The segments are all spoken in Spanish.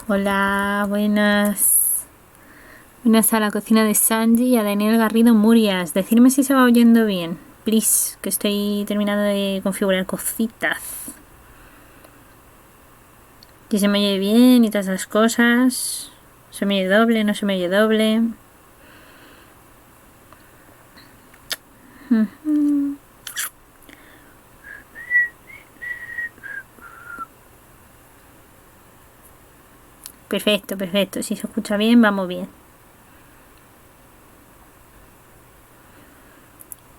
Hola, buenas. Buenas a la cocina de Sanji y a Daniel Garrido Murias. Decidme si se va oyendo bien, please, que estoy terminando de configurar cositas. Si se me oye bien y todas las cosas. ¿Se me oye doble? ¿No se me oye doble? Perfecto, perfecto. Si se escucha bien, vamos bien.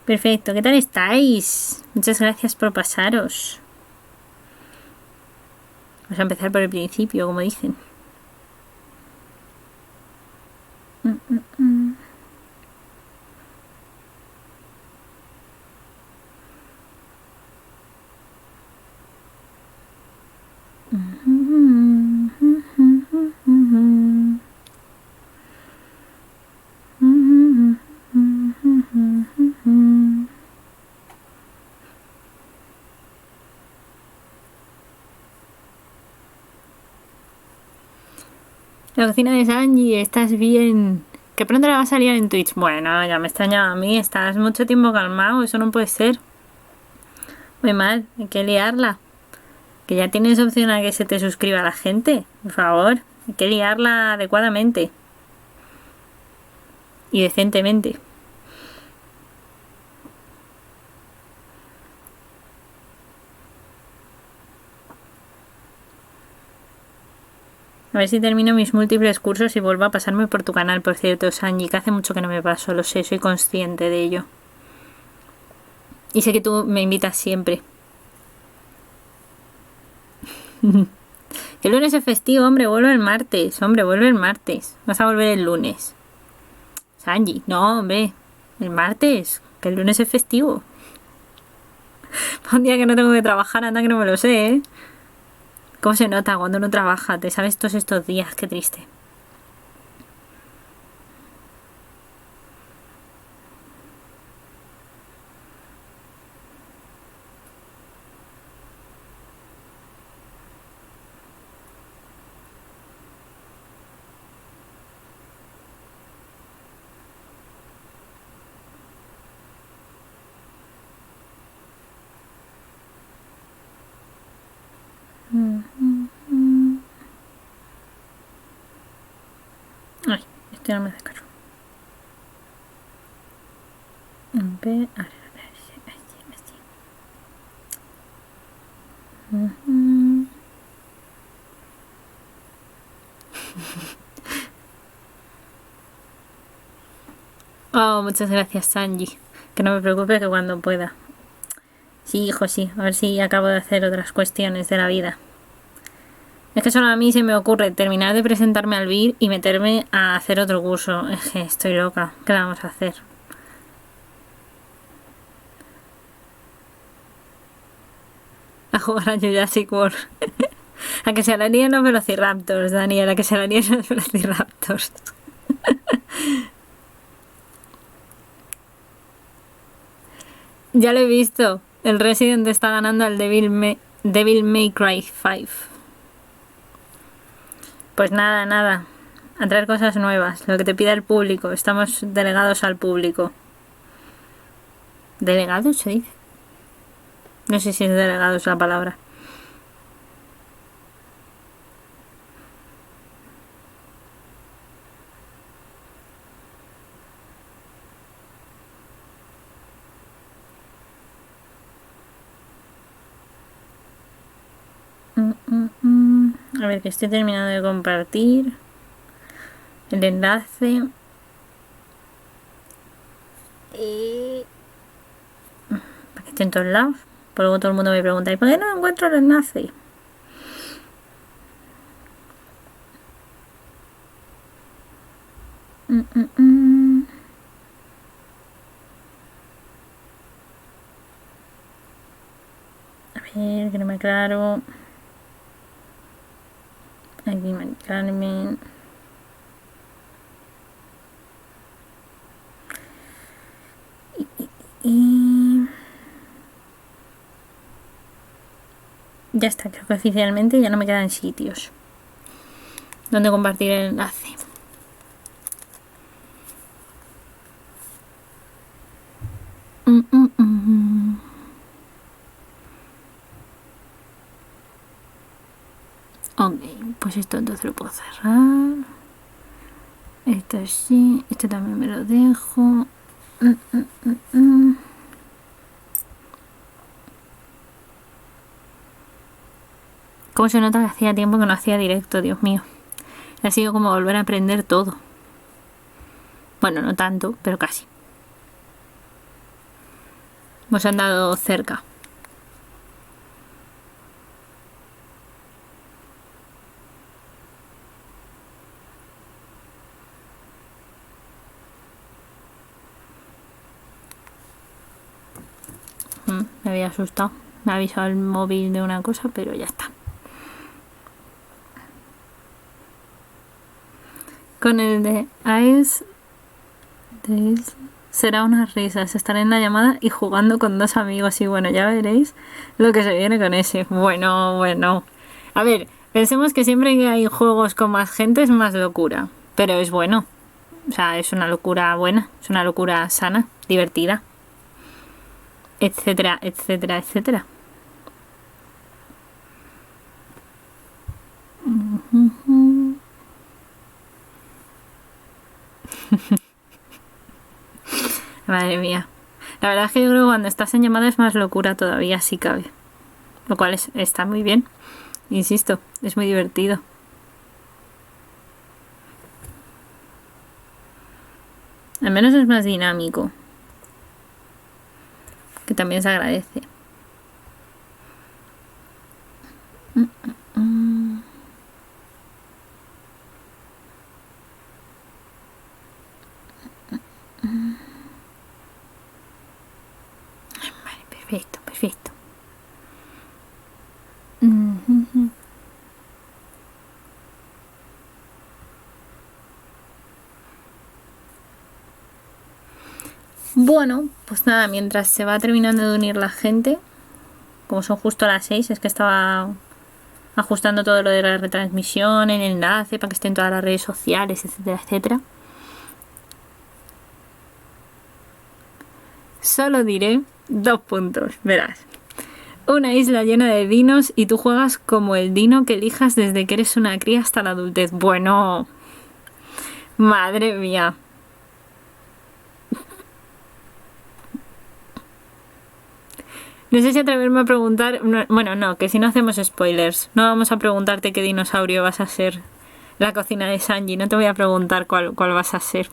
Perfecto, ¿qué tal estáis? Muchas gracias por pasaros. Vamos a empezar por el principio, como dicen. La cocina de Sanji, ¿estás bien? Que pronto la va a salir en Twitch. Bueno, ya me extrañaba a mí. Estás mucho tiempo calmado. Eso no puede ser. Muy mal. Hay que liarla. Que ya tienes opción a que se te suscriba la gente. Por favor. Hay que liarla adecuadamente. Y decentemente. A ver si termino mis múltiples cursos y vuelvo a pasarme por tu canal, por cierto, Sanji, que hace mucho que no me paso, lo sé, soy consciente de ello. Y sé que tú me invitas siempre. El lunes es festivo, hombre, vuelve el martes. Hombre, vuelve el martes. Vas a volver el lunes. Sanji, no, hombre. El martes, que el lunes es festivo. Un día que no tengo que trabajar, anda que no me lo sé, ¿eh? ¿Cómo se nota cuando uno trabaja? Te sabes todos estos días, qué triste. Ay, este no me hace caso. Ve, a ver, así. Oh, muchas gracias, Sanji. Que no me preocupe, que cuando pueda. Sí, hijo, sí. A ver si acabo de hacer otras cuestiones de la vida. Es que solo a mí se me ocurre terminar de presentarme al BIR y meterme a hacer otro curso. Es que estoy loca. ¿Qué le vamos a hacer? A jugar a Jurassic World. A que se la líen los Velociraptors, Daniel. A que se la líen los Velociraptors. Ya lo he visto. El Resident está ganando al Devil May Cry 5. Pues nada. A traer cosas nuevas. Lo que te pida el público. Estamos delegados al público. ¿Delegados se dice? No sé si es delegados la palabra. A ver, que estoy terminando de compartir el enlace. Para que esté en todos lados. Por luego todo el mundo me pregunta, ¿y por qué no encuentro el enlace? A ver, que no me aclaro. Aquí Mari Carmen. Y ya está, creo que oficialmente ya no me quedan sitios donde compartir el enlace. Ok, pues esto entonces lo puedo cerrar. Esto sí, esto también me lo dejo. Cómo se nota que hacía tiempo que no hacía directo, Dios mío. Ha sido como volver a aprender todo. Bueno, no tanto, pero casi. Hemos andado cerca. Me había asustado. Me ha avisado el móvil de una cosa, pero ya está. Con el de Ice será unas risas. Estaré en la llamada y jugando con 2 amigos. Y bueno, ya veréis lo que se viene con ese. Bueno. A ver, pensemos que siempre que hay juegos con más gente es más locura. Pero es bueno. O sea, es una locura buena. Es una locura sana, divertida. Etcétera. Madre mía. La verdad es que yo creo que cuando estás en llamada es más locura todavía, si cabe. Lo cual está muy bien. Insisto, es muy divertido. Al menos es más dinámico. Que también se agradece. Vale, perfecto. Bueno, pues nada, mientras se va terminando de unir la gente, como son justo las 6, es que estaba ajustando todo lo de la retransmisión, el enlace para que estén todas las redes sociales, etcétera. Solo diré 2 puntos, verás. Una isla llena de dinos y tú juegas como el dino que elijas desde que eres una cría hasta la adultez. Bueno, madre mía. No sé si atreverme a preguntar... Bueno, no, que si no hacemos spoilers. No vamos a preguntarte qué dinosaurio vas a ser. La cocina de Sanji. No te voy a preguntar cuál vas a ser.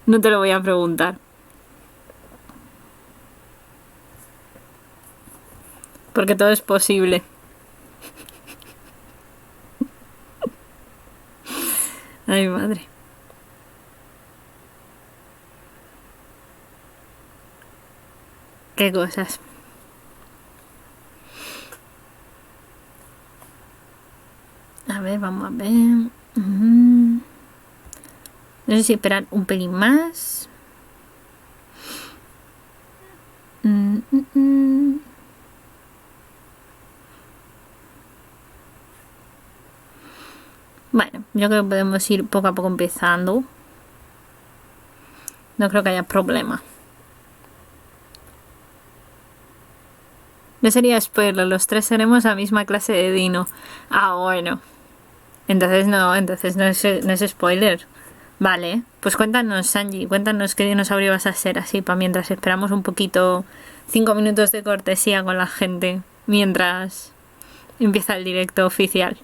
No te lo voy a preguntar. Porque todo es posible. Ay, madre. Qué cosas. A ver, vamos a ver. No sé si esperar un pelín más. Bueno, yo creo que podemos ir poco a poco empezando. No creo que haya problema. No sería spoiler, los 3 seremos la misma clase de dino. Ah, bueno. Entonces no es spoiler. Vale, pues cuéntanos, Sanji, cuéntanos qué dinosaurio vas a ser así, para mientras esperamos un poquito, 5 minutos de cortesía con la gente, mientras empieza el directo oficial.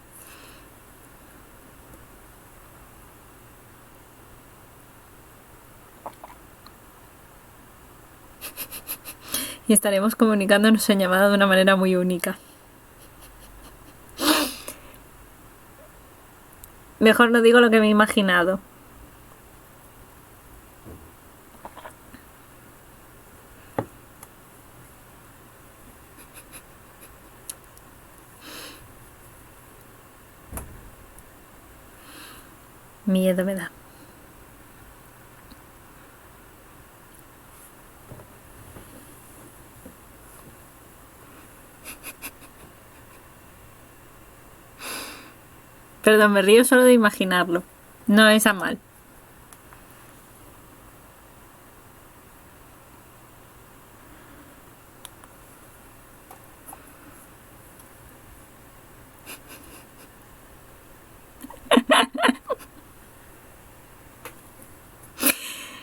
y estaremos comunicándonos en llamada de una manera muy única. Mejor no digo lo que me he imaginado. Miedo me da. Perdón, me río solo de imaginarlo. No es a mal.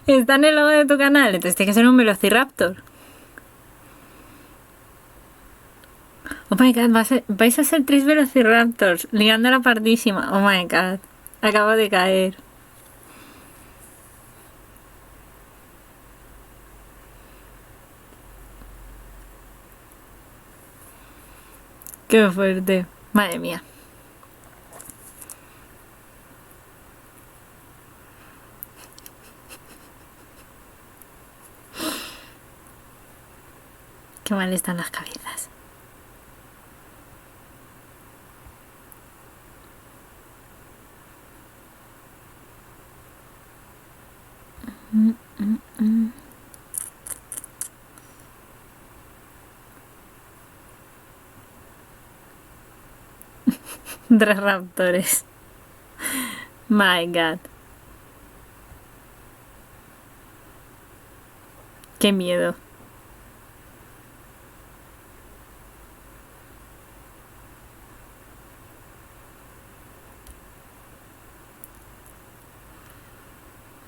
Está en el logo de tu canal, entonces tiene que ser un Velociraptor. Oh my god, vais a ser 3 Velociraptors, liando la partísima. Oh my god, acabo de caer. Qué fuerte, madre mía. Qué mal están las cabezas. Tres raptores. My god. Qué miedo.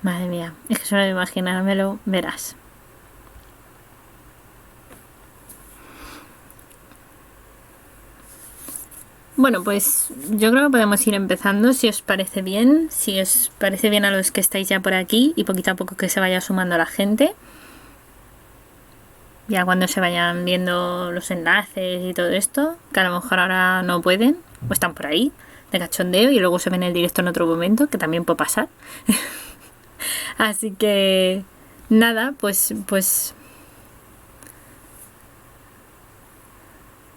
Madre mía, es que solo de imaginármelo verás. Bueno, pues yo creo que podemos ir empezando, si os parece bien, si os parece bien a los que estáis ya por aquí y poquito a poco que se vaya sumando la gente. Ya cuando se vayan viendo los enlaces y todo esto, que a lo mejor ahora no pueden, o están por ahí, de cachondeo, y luego se ven el directo en otro momento, que también puede pasar. Así que nada, pues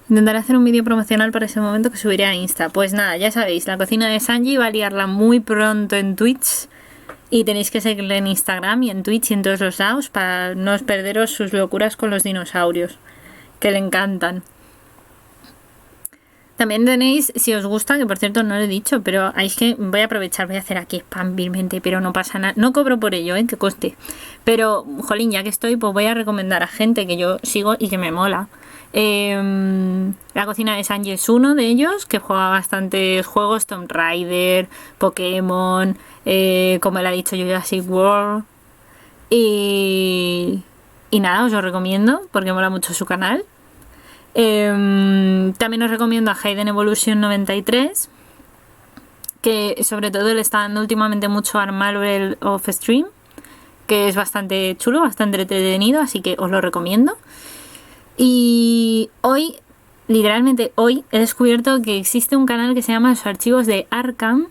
intentaré hacer un vídeo promocional para ese momento que subiré a Insta. Pues nada, ya sabéis, la cocina de Sanji va a liarla muy pronto en Twitch. Y tenéis que seguirle en Instagram y en Twitch y en todos los lados para no os perderos sus locuras con los dinosaurios, que le encantan. También tenéis, si os gusta, que por cierto no lo he dicho, pero es que voy a aprovechar, voy a hacer aquí spam vilmente, pero no pasa nada. No cobro por ello, que coste. Pero, jolín, ya que estoy, pues voy a recomendar a gente que yo sigo y que me mola. La cocina de Sanji es uno de ellos, que juega bastantes juegos, Tomb Raider, Pokémon, como él ha dicho, Jurassic World. Y nada, os lo recomiendo porque mola mucho su canal. También os recomiendo a Hayden Evolution 93, que sobre todo le está dando últimamente mucho al Marvel of Stream, que es bastante chulo, bastante entretenido, así que os lo recomiendo. Y hoy, literalmente hoy, he descubierto que existe un canal que se llama Los Archivos de Arkham,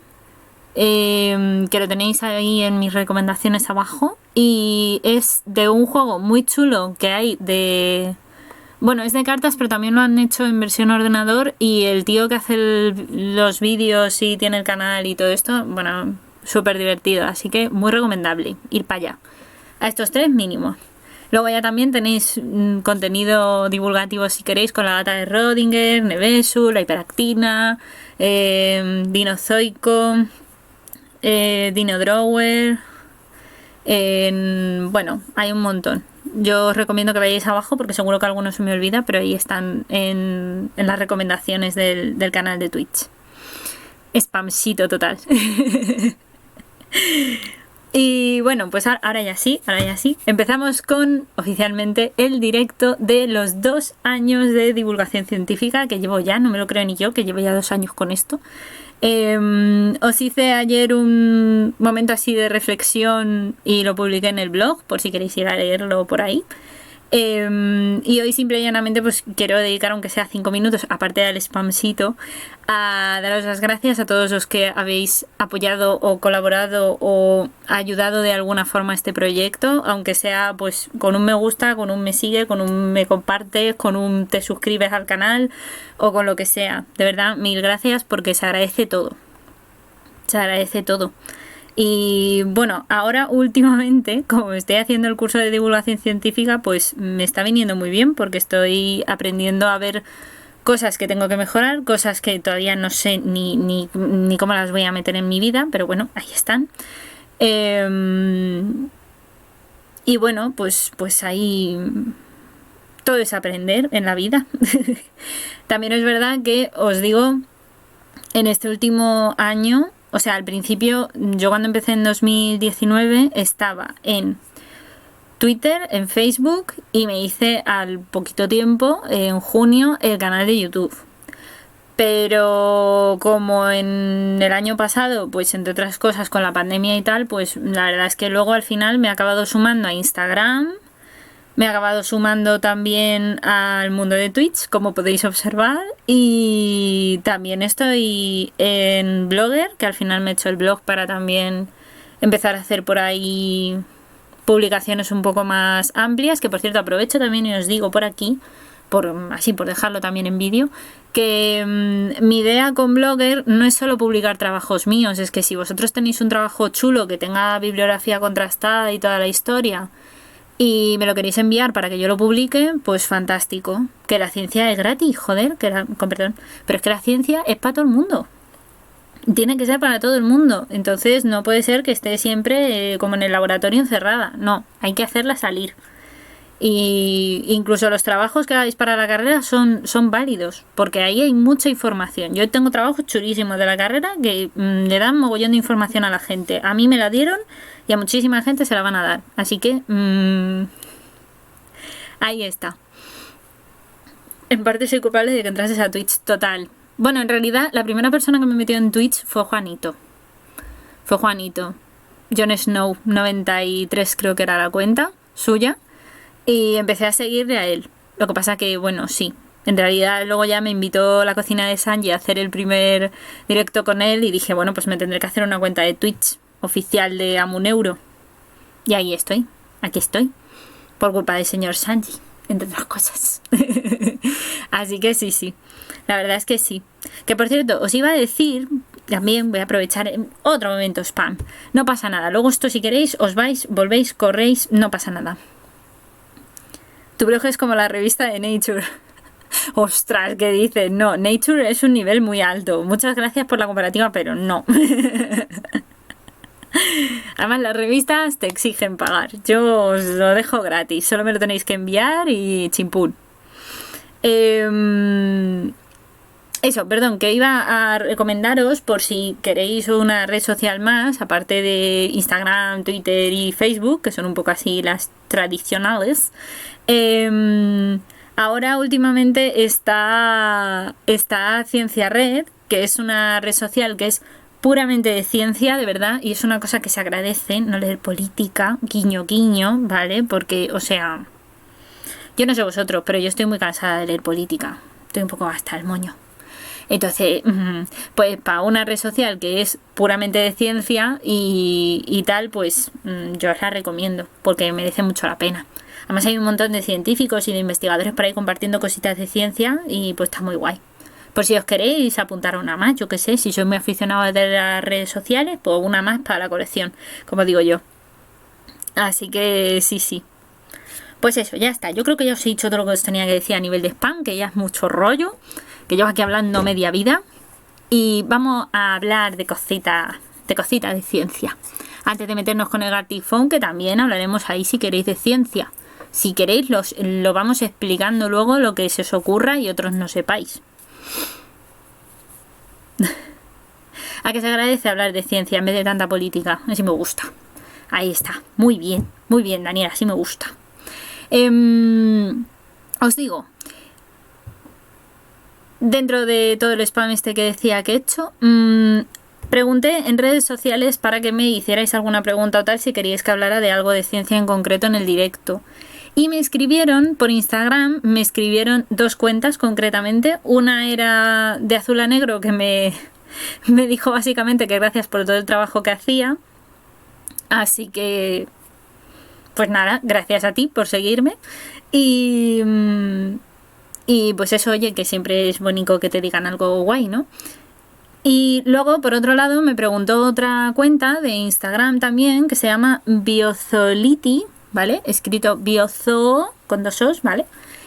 que lo tenéis ahí en mis recomendaciones abajo, y es de un juego muy chulo que hay de... Bueno, es de cartas, pero también lo han hecho en versión ordenador, y el tío que hace los vídeos y tiene el canal y todo esto, bueno, súper divertido, así que muy recomendable ir para allá. A estos 3 mínimos. Luego ya también tenéis contenido divulgativo si queréis con la gata de Rodinger, Nevesu, la hiperactina, Dinozoico, Dino Drawer. Bueno, hay un montón. Yo os recomiendo que vayáis abajo porque seguro que alguno se me olvida, pero ahí están en las recomendaciones del canal de Twitch. Spamcito total. Y bueno, pues ahora ya sí. Empezamos con oficialmente el directo de los 2 años de divulgación científica que llevo ya, no me lo creo ni yo, que llevo ya 2 años con esto. Os hice ayer un momento así de reflexión y lo publiqué en el blog, por si queréis ir a leerlo por ahí. Y hoy simple y llanamente pues quiero dedicar, aunque sea 5 minutos, aparte del spamcito, a daros las gracias a todos los que habéis apoyado o colaborado o ayudado de alguna forma a este proyecto, aunque sea pues con un me gusta, con un me sigue, con un me compartes, con un te suscribes al canal o con lo que sea. De verdad, mil gracias porque se agradece todo. Se agradece todo. Y bueno, ahora últimamente, como estoy haciendo el curso de divulgación científica, pues me está viniendo muy bien porque estoy aprendiendo a ver cosas que tengo que mejorar, cosas que todavía no sé ni cómo las voy a meter en mi vida, pero bueno, ahí están. Y bueno, pues ahí todo es aprender en la vida. También es verdad que os digo, en este último año, o sea, al principio, yo cuando empecé en 2019 estaba en Twitter, en Facebook y me hice al poquito tiempo, en junio, el canal de YouTube. Pero como en el año pasado, pues entre otras cosas con la pandemia y tal, pues la verdad es que luego al final me he acabado sumando a Instagram, me he acabado sumando también al mundo de Twitch, como podéis observar, y también estoy en Blogger, que al final me he hecho el blog para también empezar a hacer por ahí publicaciones un poco más amplias, que por cierto aprovecho también y os digo por aquí, por dejarlo también en vídeo, que mi idea con Blogger no es solo publicar trabajos míos, es que si vosotros tenéis un trabajo chulo que tenga bibliografía contrastada y toda la historia, y me lo queréis enviar para que yo lo publique, pues fantástico. Que la ciencia es gratis, joder, con perdón. Pero es que la ciencia es para todo el mundo. Tiene que ser para todo el mundo. Entonces no puede ser que esté siempre como en el laboratorio encerrada. No, hay que hacerla salir. Y incluso los trabajos que hagáis para la carrera son válidos, porque ahí hay mucha información. Yo tengo trabajos chulísimos de la carrera que le dan mogollón de información a la gente. A mí me la dieron y a muchísima gente se la van a dar. Así que ahí está. En parte soy culpable de que entrases a Twitch, total. Bueno, en realidad la primera persona que me metió en Twitch fue Juanito. Jon Snow 93 creo que era la cuenta suya. Y empecé a seguirle a él. Lo que pasa que, bueno, sí. En realidad luego ya me invitó a la cocina de Sanji a hacer el primer directo con él y dije, bueno, pues me tendré que hacer una cuenta de Twitch oficial de Amuneuro. Y ahí estoy. Aquí estoy. Por culpa del señor Sanji, entre otras cosas. Así que sí. La verdad es que sí. Que por cierto, os iba a decir, también voy a aprovechar en otro momento spam. No pasa nada. Luego esto si queréis, os vais, volvéis, corréis, no pasa nada. Tu blog es como la revista de Nature. Ostras, ¿qué dices? No, Nature es un nivel muy alto. Muchas gracias por la comparativa, pero no. Además, las revistas te exigen pagar. Yo os lo dejo gratis. Solo me lo tenéis que enviar y chimpún. Eso, perdón, que iba a recomendaros por si queréis una red social más, aparte de Instagram, Twitter y Facebook, que son un poco así las tradicionales. Ahora últimamente está Ciencia Red, que es una red social que es puramente de ciencia, de verdad, y es una cosa que se agradece, no leer política, guiño, ¿vale? Porque, o sea, yo no sé vosotros, pero yo estoy muy cansada de leer política, estoy un poco hasta el moño. Entonces, pues para una red social que es puramente de ciencia y tal, pues yo os la recomiendo, porque merece mucho la pena. Además hay un montón de científicos y de investigadores por ahí compartiendo cositas de ciencia y pues está muy guay. Por si os queréis apuntar a una más, yo qué sé, si sois muy aficionados de las redes sociales, pues una más para la colección, como digo yo. Así que sí. Pues eso, ya está. Yo creo que ya os he dicho todo lo que os tenía que decir a nivel de spam, que ya es mucho rollo, que llevo aquí hablando media vida. Y vamos a hablar de cositas de ciencia. Antes de meternos con el Gartifón, que también hablaremos ahí si queréis de ciencia. Si queréis, lo vamos explicando luego lo que se os ocurra y otros no sepáis. A que se agradece hablar de ciencia en vez de tanta política. Así me gusta. Ahí está. Muy bien, Daniela, así me gusta. Os digo, dentro de todo el spam este que decía que he hecho, pregunté en redes sociales para que me hicierais alguna pregunta o tal si queríais que hablara de algo de ciencia en concreto en el directo. Y me escribieron por Instagram, me escribieron 2 cuentas concretamente. Una era de azul a negro que me dijo básicamente que gracias por todo el trabajo que hacía. Así que, pues nada, gracias a ti por seguirme. Y pues eso, oye, que siempre es bonito que te digan algo guay, ¿no? Y luego, por otro lado, me preguntó otra cuenta de Instagram también, que se llama Biozoliti, ¿vale? Escrito Biozo con 2 os, ¿vale?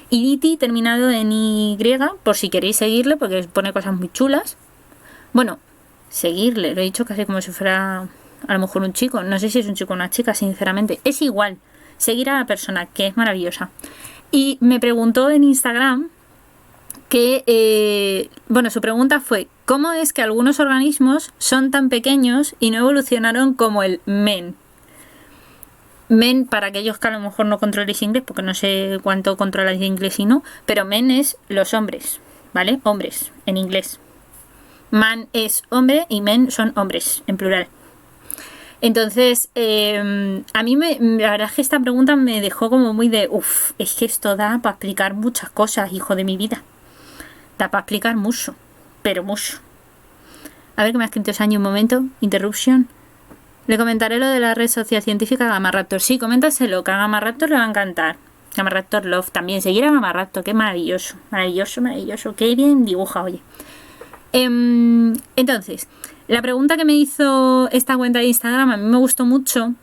Y Liti terminado en Y, por si queréis seguirle, porque pone cosas muy chulas. Bueno, seguirle, lo he dicho casi como si fuera a lo mejor un chico. No sé si es un chico o una chica, sinceramente. Es igual, seguir a la persona, que es maravillosa. Y me preguntó en Instagram que, bueno, su pregunta fue: ¿cómo es que algunos organismos son tan pequeños y no evolucionaron como el men? Men, para aquellos que a lo mejor no controléis inglés, porque no sé cuánto controláis de inglés y no, pero men es los hombres, ¿vale? Hombres, en inglés. Man es hombre y men son hombres, en plural. Entonces, a mí la verdad es que esta pregunta me dejó como muy de, es que esto da para explicar muchas cosas, hijo de mi vida. Da para explicar mucho, pero mucho. A ver, que me ha escrito Sanji un momento. Interruption. Le comentaré lo de la red social científica Gamaraptor. Sí, coméntaselo, que a Gamaraptor le va a encantar. Gamaraptor Love también. Seguir a Gamaraptor, qué maravilloso. Maravilloso, maravilloso. Qué bien dibuja, oye. Entonces, la pregunta que me hizo esta cuenta de Instagram a mí me gustó mucho,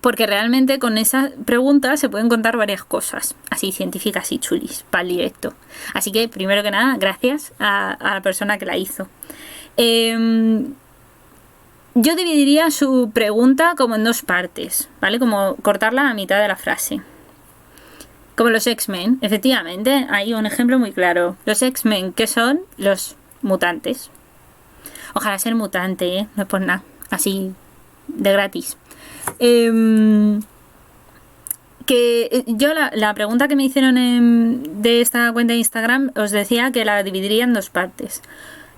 porque realmente con esa pregunta se pueden contar varias cosas, así científicas y chulis, para el directo. Así que, primero que nada, gracias a la persona que la hizo. Yo dividiría su pregunta como en 2 partes, ¿vale? Como cortarla a mitad de la frase. Como los X-Men, efectivamente, hay un ejemplo muy claro. Los X-Men, ¿qué son? Los mutantes. Ojalá ser mutante, ¿eh? No es por nada, así de gratis. Que yo la pregunta que me hicieron de esta cuenta de Instagram os decía que la dividiría en 2 partes.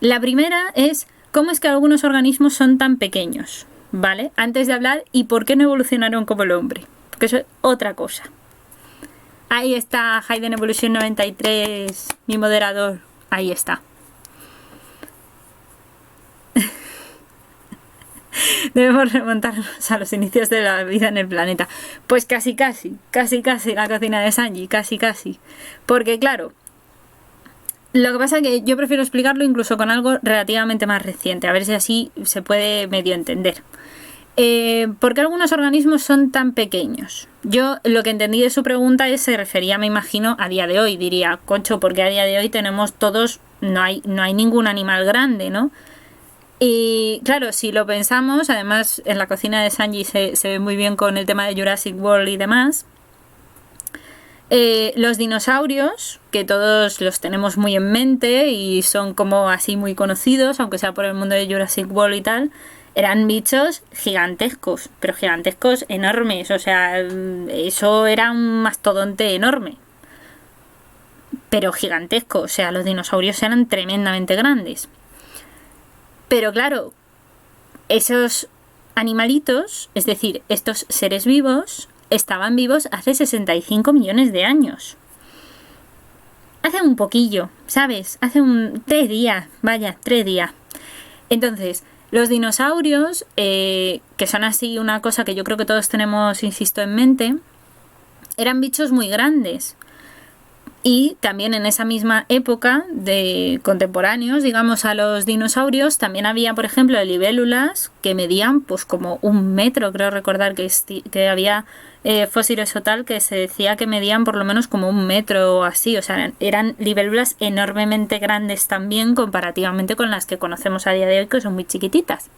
La primera es: ¿cómo es que algunos organismos son tan pequeños? ¿Vale? Antes de hablar, ¿y por qué no evolucionaron como el hombre? Porque eso es otra cosa. Ahí está Hayden Evolution 93, mi moderador. Ahí está. Debemos remontarnos a los inicios de la vida en el planeta. Pues casi la cocina de Sanji, casi. Porque claro, lo que pasa es que yo prefiero explicarlo incluso con algo relativamente más reciente, a ver si así se puede medio entender. ¿Por qué algunos organismos son tan pequeños? Yo lo que entendí de su pregunta se refería, me imagino, a día de hoy. Diría, concho, porque a día de hoy tenemos todos, no hay ningún animal grande, ¿no? Y claro, si lo pensamos, además en la cocina de Sanji se ve muy bien con el tema de Jurassic World y demás. Los dinosaurios, que todos los tenemos muy en mente y son como así muy conocidos, aunque sea por el mundo de Jurassic World y tal, eran bichos gigantescos, pero gigantescos enormes. O sea, eso era un mastodonte enorme, pero gigantesco. O sea, los dinosaurios eran tremendamente grandes. Pero claro, esos animalitos, es decir, estos seres vivos, estaban vivos hace 65 millones de años. Hace un poquillo, ¿sabes? Hace 3 días, vaya, 3 días. Entonces, los dinosaurios, que son así una cosa que yo creo que todos tenemos, insisto, en mente, eran bichos muy grandes. Y también en esa misma época de contemporáneos, digamos, a los dinosaurios, también había, por ejemplo, libélulas que medían pues como 1 metro. Creo recordar que había fósiles o tal que se decía que medían por lo menos como 1 metro o así. O sea, eran libélulas enormemente grandes también comparativamente con las que conocemos a día de hoy, que son muy chiquititas.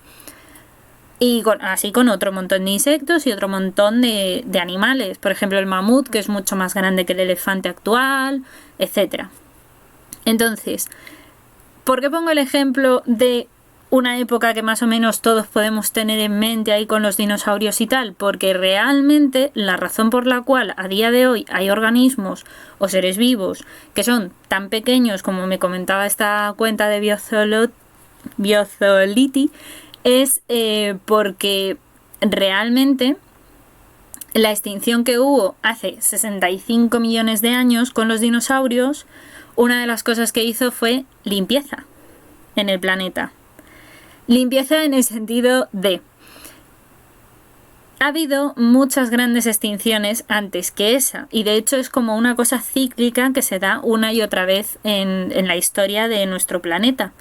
Y así con otro montón de insectos y otro montón de animales. Por ejemplo, el mamut, que es mucho más grande que el elefante actual, etc. Entonces, ¿por qué pongo el ejemplo de una época que más o menos todos podemos tener en mente ahí con los dinosaurios y tal? Porque realmente la razón por la cual a día de hoy hay organismos o seres vivos que son tan pequeños, como me comentaba esta cuenta de Biozoliti, es porque realmente la extinción que hubo hace 65 millones de años con los dinosaurios, una de las cosas que hizo fue limpieza en el planeta. Limpieza en el sentido de... Ha habido muchas grandes extinciones antes que esa, y de hecho es como una cosa cíclica que se da una y otra vez en la historia de nuestro planeta.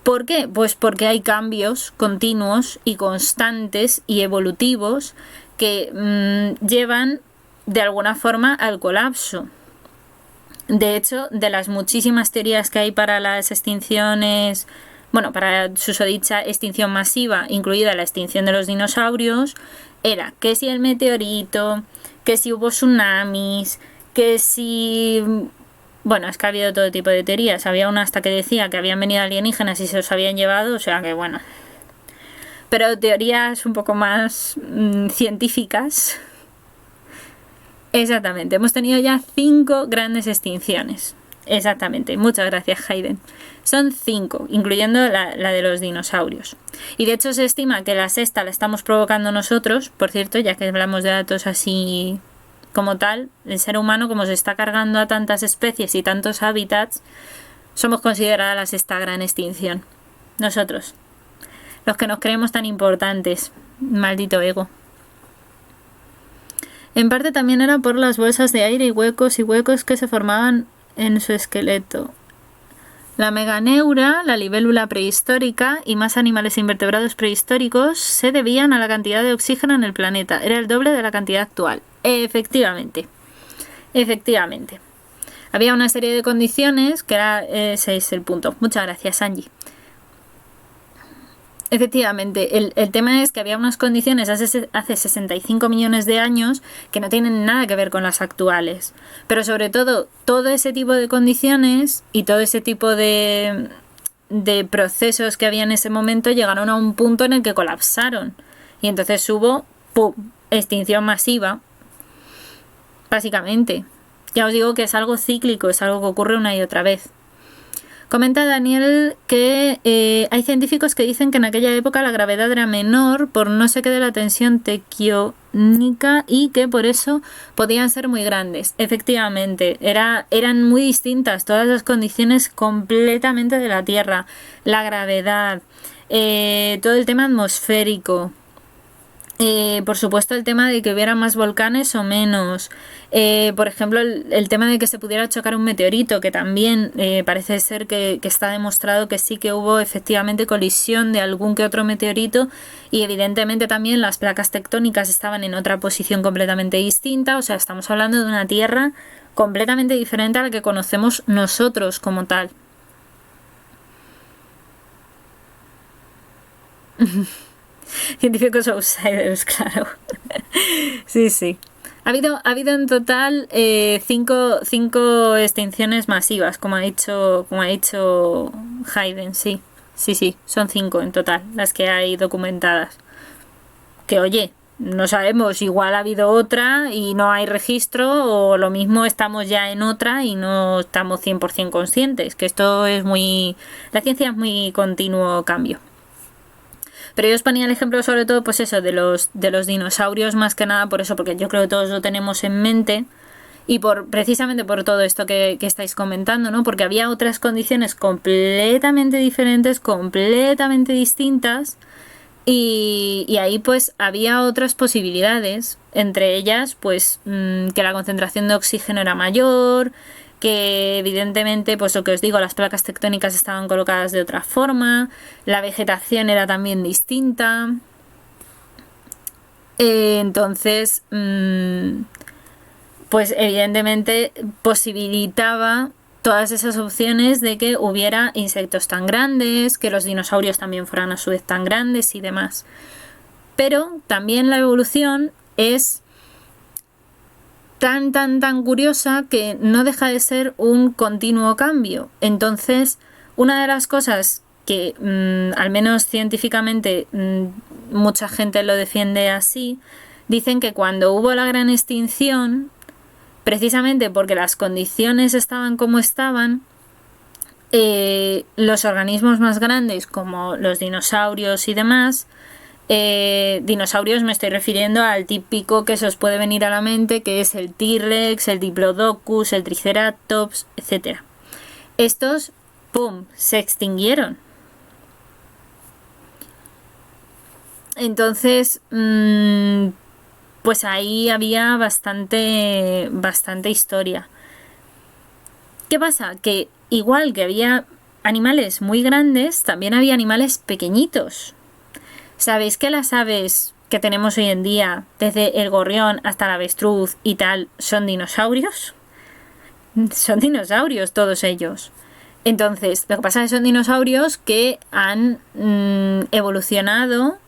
¿Por qué? Pues porque hay cambios continuos y constantes y evolutivos que llevan de alguna forma al colapso. De hecho, de las muchísimas teorías que hay para las extinciones, bueno, para susodicha extinción masiva, incluida la extinción de los dinosaurios, era que si el meteorito, que si hubo tsunamis, que si... Bueno, es que ha habido todo tipo de teorías. Había una hasta que decía que habían venido alienígenas y se los habían llevado, o sea que bueno. Pero teorías un poco más científicas. Exactamente, hemos tenido ya 5 grandes extinciones. Exactamente, muchas gracias Hayden. Son 5, incluyendo la de los dinosaurios. Y de hecho se estima que la sexta la estamos provocando nosotros. Por cierto, ya que hablamos de datos así como tal, el ser humano, como se está cargando a tantas especies y tantos hábitats, somos consideradas la sexta gran extinción. Nosotros, los que nos creemos tan importantes. Maldito ego. En parte también era por las bolsas de aire y huecos que se formaban en su esqueleto. La meganeura, la libélula prehistórica y más animales invertebrados prehistóricos se debían a la cantidad de oxígeno en el planeta. Era el doble de la cantidad actual. Efectivamente. Efectivamente. Había una serie de condiciones que era... ese es el punto. Muchas gracias, Angie. Efectivamente, el tema es que había unas condiciones hace 65 millones de años que no tienen nada que ver con las actuales. Pero sobre todo ese tipo de condiciones y todo ese tipo de procesos que había en ese momento llegaron a un punto en el que colapsaron. Y entonces hubo ¡pum!, extinción masiva. Básicamente. Ya os digo que es algo cíclico, es algo que ocurre una y otra vez. Comenta Daniel que hay científicos que dicen que en aquella época la gravedad era menor por no sé qué de la tensión tectónica y que por eso podían ser muy grandes. Efectivamente, eran muy distintas todas las condiciones completamente de la Tierra. La gravedad, todo el tema atmosférico. Por supuesto el tema de que hubiera más volcanes o menos, por ejemplo el tema de que se pudiera chocar un meteorito, que también parece ser que está demostrado que sí que hubo efectivamente colisión de algún que otro meteorito y evidentemente también las placas tectónicas estaban en otra posición completamente distinta, o sea, estamos hablando de una Tierra completamente diferente a la que conocemos nosotros como tal. Científicos outsiders, claro. Sí, sí. Ha habido en total 5 extinciones masivas, como ha dicho Hayden, sí. Sí, son 5 en total las que hay documentadas. Que oye, no sabemos, igual ha habido otra y no hay registro, o lo mismo estamos ya en otra y no estamos 100% conscientes, que esto es muy... La ciencia es muy continuo cambio. Pero yo os ponía el ejemplo sobre todo, pues eso, de los dinosaurios más que nada por eso, porque yo creo que todos lo tenemos en mente y precisamente por todo esto que estáis comentando, ¿no? Porque había otras condiciones completamente diferentes, completamente distintas y ahí pues había otras posibilidades, entre ellas pues que la concentración de oxígeno era mayor, que evidentemente, pues lo que os digo, las placas tectónicas estaban colocadas de otra forma, la vegetación era también distinta. Entonces, pues evidentemente posibilitaba todas esas opciones de que hubiera insectos tan grandes, que los dinosaurios también fueran a su vez tan grandes y demás. Pero también la evolución es tan curiosa que no deja de ser un continuo cambio. Entonces, una de las cosas que al menos científicamente mucha gente lo defiende así, dicen que cuando hubo la gran extinción, precisamente porque las condiciones estaban como estaban, los organismos más grandes como los dinosaurios y demás Dinosaurios me estoy refiriendo al típico que se os puede venir a la mente, que es el T-Rex, el Diplodocus, el Triceratops, etc. Estos, ¡pum!, se extinguieron. Entonces, pues ahí había bastante historia. ¿Qué pasa? Que igual que había animales muy grandes, también había animales pequeñitos. ¿Sabéis que las aves que tenemos hoy en día, desde el gorrión hasta el avestruz y tal, son dinosaurios? Son dinosaurios todos ellos. Entonces, lo que pasa es que son dinosaurios que han evolucionado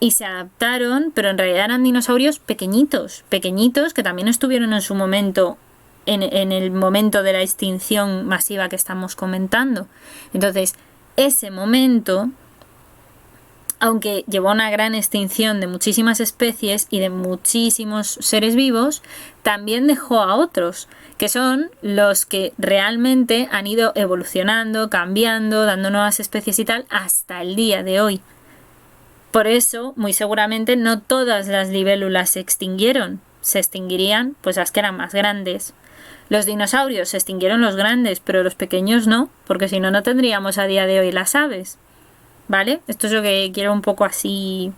y se adaptaron, pero en realidad eran dinosaurios pequeñitos que también estuvieron en su momento, en el momento de la extinción masiva que estamos comentando. Entonces, ese momento, aunque llevó a una gran extinción de muchísimas especies y de muchísimos seres vivos, también dejó a otros, que son los que realmente han ido evolucionando, cambiando, dando nuevas especies y tal, hasta el día de hoy. Por eso, muy seguramente, no todas las libélulas se extinguieron. Se extinguirían, pues las que eran más grandes. Los dinosaurios se extinguieron los grandes, pero los pequeños no, porque si no, no tendríamos a día de hoy las aves. ¿Vale? Esto es lo que quiero un poco así,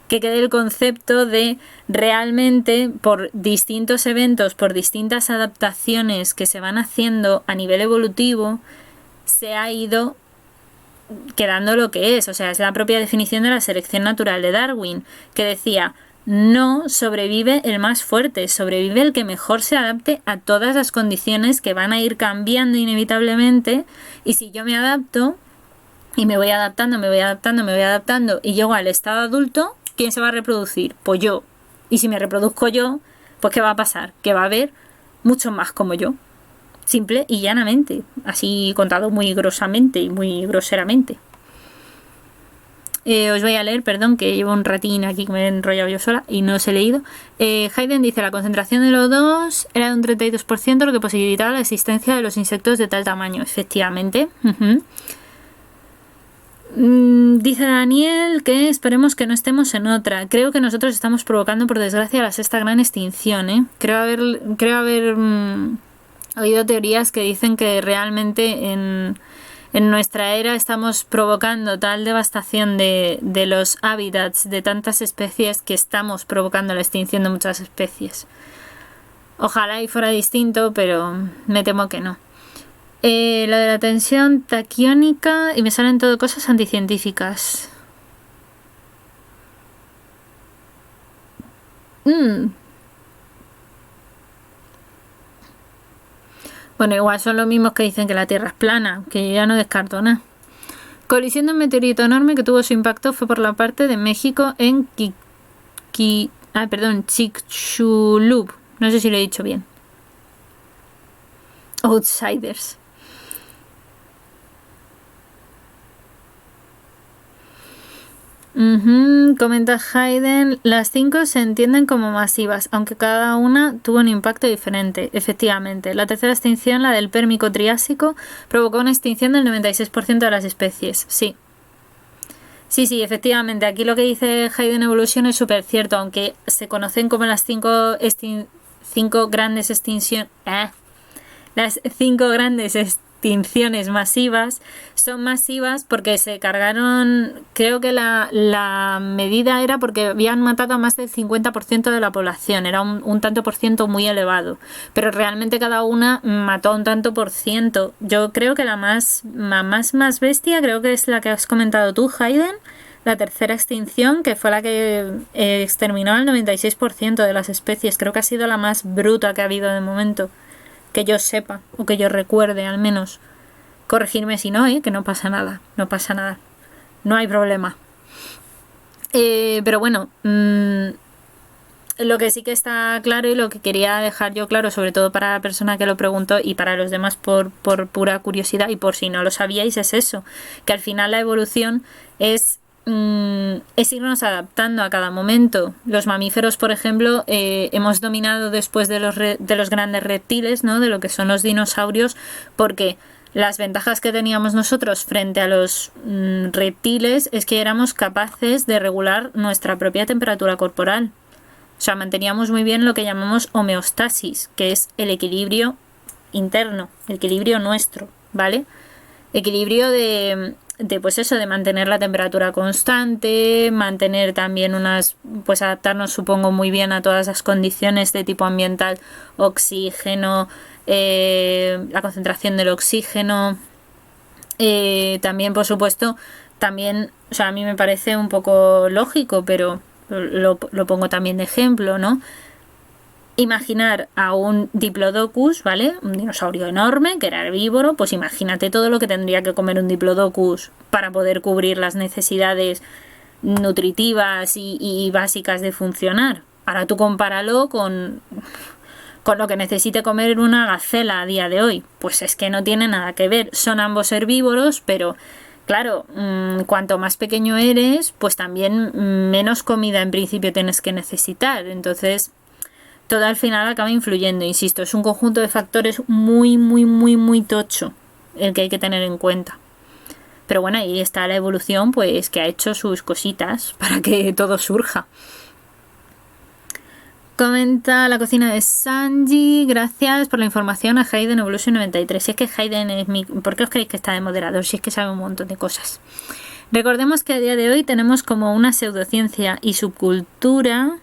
que quede el concepto de realmente por distintos eventos, por distintas adaptaciones que se van haciendo a nivel evolutivo, se ha ido quedando lo que es. O sea, es la propia definición de la selección natural de Darwin, que decía: no sobrevive el más fuerte, sobrevive el que mejor se adapte a todas las condiciones que van a ir cambiando inevitablemente, y si yo me adapto y me voy adaptando y llego al estado adulto, ¿quién se va a reproducir? Pues yo. Y si me reproduzco yo, pues ¿qué va a pasar? Que va a haber muchos más como yo. Simple y llanamente, así contado muy grosamente y muy groseramente. Os voy a leer, perdón, que llevo un ratín aquí que me he enrollado yo sola y no os he leído. Hayden dice: la concentración de O2 era de un 32%, lo que posibilitaba la existencia de los insectos de tal tamaño. Efectivamente. Dice Daniel que esperemos que no estemos en otra. Creo que nosotros estamos provocando, por desgracia, la sexta gran extinción, Creo haber oído teorías que dicen que realmente en nuestra era estamos provocando tal devastación de los hábitats de tantas especies que estamos provocando la extinción de muchas especies. Ojalá y fuera distinto, pero me temo que no. Lo de la tensión taquiónica, y me salen todo cosas anticientíficas. Bueno, igual son los mismos que dicen que la Tierra es plana, que ya no descarto nada. Colisión de un meteorito enorme que tuvo su impacto fue por la parte de México en Chicxulub. No sé si lo he dicho bien. Outsiders. Comenta Hayden: las 5 se entienden como masivas, aunque cada una tuvo un impacto diferente. Efectivamente, la tercera extinción, la del Pérmico-Triásico, provocó una extinción del 96% de las especies. Sí, efectivamente, aquí lo que dice Hayden Evolution es súper cierto, aunque se conocen como las 5 grandes extinciones. Las 5 grandes extinciones masivas son masivas porque se cargaron, creo que la medida era porque habían matado a más del 50% de la población, era un tanto por ciento muy elevado, pero realmente cada una mató un tanto por ciento. Yo creo que la más bestia creo que es la que has comentado tú, Hayden, la tercera extinción, que fue la que exterminó al 96% de las especies. Creo que ha sido la más bruta que ha habido de momento, que yo sepa, o que yo recuerde al menos. Corregirme si no, que no pasa nada, no hay problema. Pero bueno, lo que sí que está claro, y lo que quería dejar yo claro, sobre todo para la persona que lo preguntó y para los demás por pura curiosidad y por si no lo sabíais, es eso, que al final la evolución es irnos adaptando a cada momento. Los mamíferos, por ejemplo, hemos dominado después de los grandes reptiles, ¿no? De lo que son los dinosaurios, porque Las ventajas que teníamos nosotros frente a los reptiles es que éramos capaces de regular nuestra propia temperatura corporal. O sea, manteníamos muy bien lo que llamamos homeostasis, que es el equilibrio interno, el equilibrio nuestro, ¿vale? Equilibrio pues eso, de mantener la temperatura constante, mantener también pues adaptarnos, supongo, muy bien a todas las condiciones de tipo ambiental, oxígeno, la concentración del oxígeno, también, por supuesto, también, o sea, a mí me parece un poco lógico, pero lo pongo también de ejemplo, ¿no? Imaginar a un Diplodocus, ¿vale? Un dinosaurio enorme que era herbívoro, pues imagínate todo lo que tendría que comer un Diplodocus para poder cubrir las necesidades nutritivas y básicas de funcionar. Ahora tú compáralo con lo que necesite comer una gacela a día de hoy. Pues es que no tiene nada que ver. Son ambos herbívoros, pero claro, cuanto más pequeño eres, pues también menos comida en principio tienes que necesitar. Entonces, todo al final acaba influyendo, insisto, es un conjunto de factores muy, muy, muy, muy tocho el que hay que tener en cuenta. Pero bueno, ahí está la evolución, pues que ha hecho sus cositas para que todo surja. Comenta la cocina de Sanji, gracias por la información a Hayden Evolution 93. Si es que Hayden es ¿por qué os creéis que está de moderador? Si es que sabe un montón de cosas. Recordemos que a día de hoy tenemos como una pseudociencia y subcultura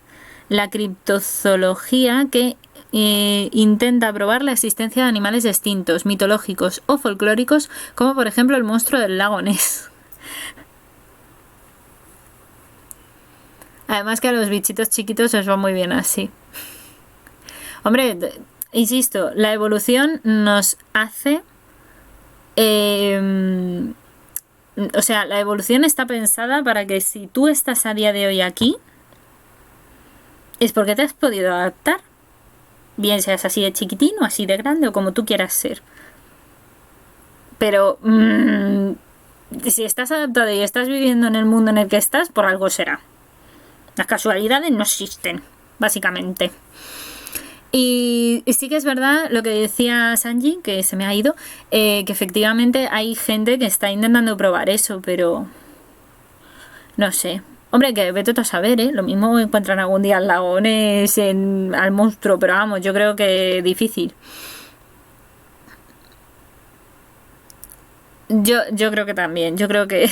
la criptozoología, que intenta probar la existencia de animales extintos, mitológicos o folclóricos, como por ejemplo el monstruo del lago Ness. Además que a los bichitos chiquitos os va muy bien así. Hombre, insisto, la evolución nos hace... o sea, la evolución está pensada para que si tú estás a día de hoy aquí, es porque te has podido adaptar. Bien seas así de chiquitín o así de grande o como tú quieras ser. Pero si estás adaptado y estás viviendo en el mundo en el que estás, por algo será. Las casualidades no existen, básicamente. Y sí que es verdad lo que decía Sanji, que se me ha ido, que efectivamente hay gente que está intentando probar eso, pero no sé. Hombre, que vete tú a saber, ¿eh? Lo mismo encuentran algún día al lago Ness al monstruo, pero vamos, yo creo que difícil. Yo creo que también, yo creo que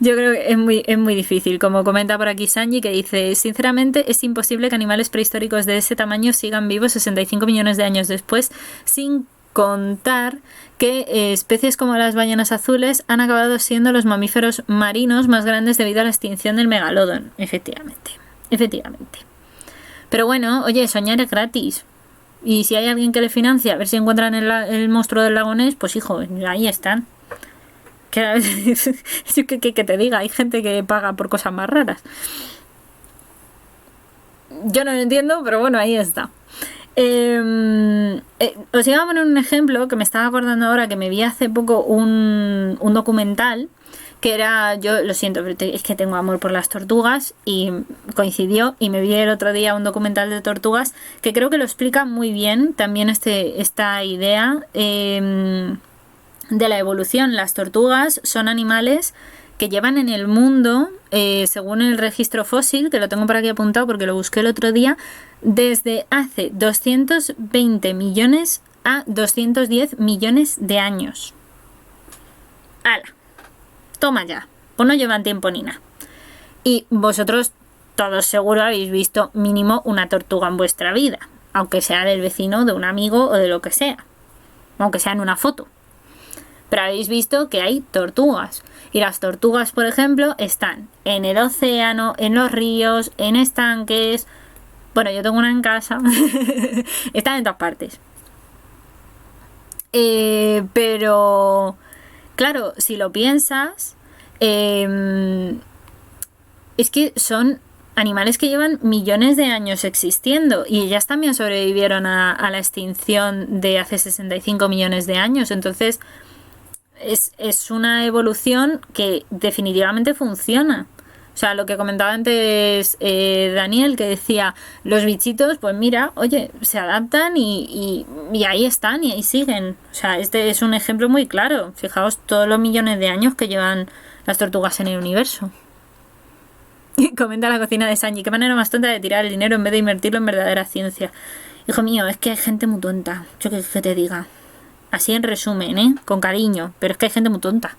es muy difícil. Como comenta por aquí Sanji, que dice, sinceramente es imposible que animales prehistóricos de ese tamaño sigan vivos 65 millones de años después, sin contar que especies como las ballenas azules han acabado siendo los mamíferos marinos más grandes debido a la extinción del megalodon. Efectivamente. Pero bueno, oye, soñar es gratis. Y si hay alguien que le financia a ver si encuentran el monstruo del lago Ness, pues hijo, ahí están. Que te diga, hay gente que paga por cosas más raras. Yo no lo entiendo, pero bueno, ahí está. Os iba a poner un ejemplo que me estaba acordando ahora, que me vi hace poco un documental que era, yo lo siento, pero es que tengo amor por las tortugas y coincidió, y me vi el otro día un documental de tortugas que creo que lo explica muy bien también esta idea de la evolución. Las tortugas son animales que llevan en el mundo, según el registro fósil, que lo tengo por aquí apuntado porque lo busqué el otro día, desde hace 220 millones a 210 millones de años. ¡Hala! Toma ya, pues no llevan tiempo ni nada. Y vosotros todos seguro habéis visto mínimo una tortuga en vuestra vida, aunque sea del vecino, de un amigo o de lo que sea, aunque sea en una foto. Pero habéis visto que hay tortugas. Y las tortugas, por ejemplo, están en el océano, en los ríos, en estanques. Bueno, yo tengo una en casa. Están en todas partes. Pero, claro, si lo piensas, es que son animales que llevan millones de años existiendo. Y ellas también sobrevivieron a la extinción de hace 65 millones de años. Entonces, es una evolución que definitivamente funciona. O sea, lo que comentaba antes Daniel, que decía, los bichitos, pues mira, oye, se adaptan y ahí están y ahí siguen. O sea, este es un ejemplo muy claro. Fijaos todos los millones de años que llevan las tortugas en el universo. Y comenta la cocina de Sanji, qué manera más tonta de tirar el dinero en vez de invertirlo en verdadera ciencia. Hijo mío, es que hay gente muy tonta. Yo que te diga. Así en resumen, con cariño. Pero es que hay gente muy tonta.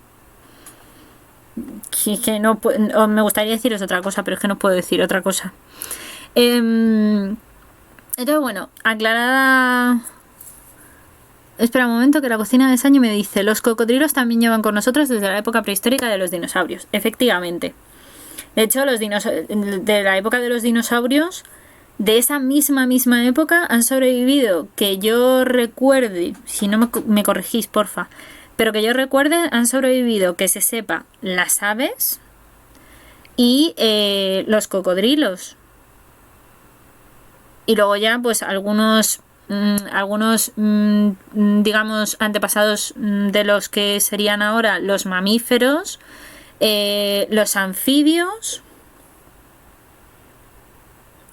Que no me gustaría deciros otra cosa, pero es que no puedo decir otra cosa. Entonces, bueno, aclarada. Espera un momento, que la cocina de Sanji me dice: los cocodrilos también llevan con nosotros desde la época prehistórica de los dinosaurios. Efectivamente. De hecho, de la época de los dinosaurios, de esa misma época, han sobrevivido, que yo recuerde, si no me corregís, porfa, pero que yo recuerde, han sobrevivido, que se sepa, las aves y los cocodrilos. Y luego ya, pues algunos digamos, antepasados de los que serían ahora los mamíferos, los anfibios.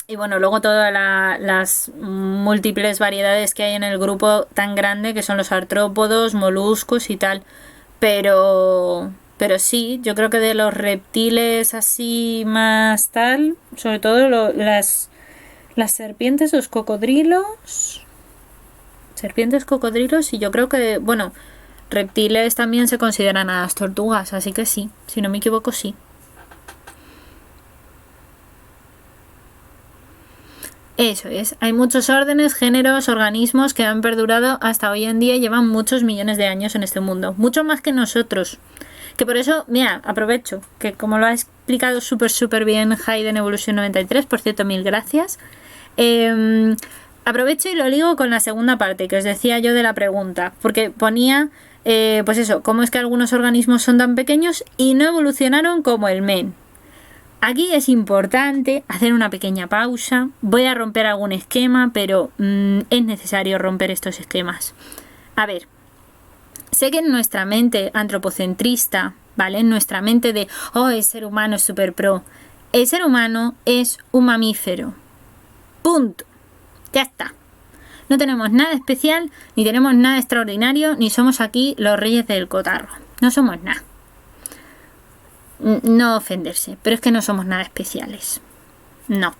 Y bueno, luego todas las múltiples variedades que hay en el grupo tan grande, que son los artrópodos, moluscos y tal. Pero sí, yo creo que de los reptiles así más tal, sobre todo las serpientes, los cocodrilos. Serpientes, cocodrilos, y yo creo que, bueno, reptiles también se consideran a las tortugas, así que sí, si no me equivoco, sí. Eso es, hay muchos órdenes, géneros, organismos que han perdurado hasta hoy en día y llevan muchos millones de años en este mundo, mucho más que nosotros. Que por eso, mira, aprovecho, que como lo ha explicado súper bien Hayden Evolution 93, por cierto, mil gracias. Aprovecho y lo ligo con la segunda parte que os decía yo de la pregunta, porque ponía, pues eso, cómo es que algunos organismos son tan pequeños y no evolucionaron como el men. Aquí es importante hacer una pequeña pausa. Voy a romper algún esquema, pero es necesario romper estos esquemas. A ver, sé que en nuestra mente antropocentrista, ¿vale? En nuestra mente de, el ser humano es súper pro. El ser humano es un mamífero. Punto. Ya está. No tenemos nada especial, ni tenemos nada extraordinario, ni somos aquí los reyes del cotarro. No somos nada. No ofenderse, pero es que no somos nada especiales. No.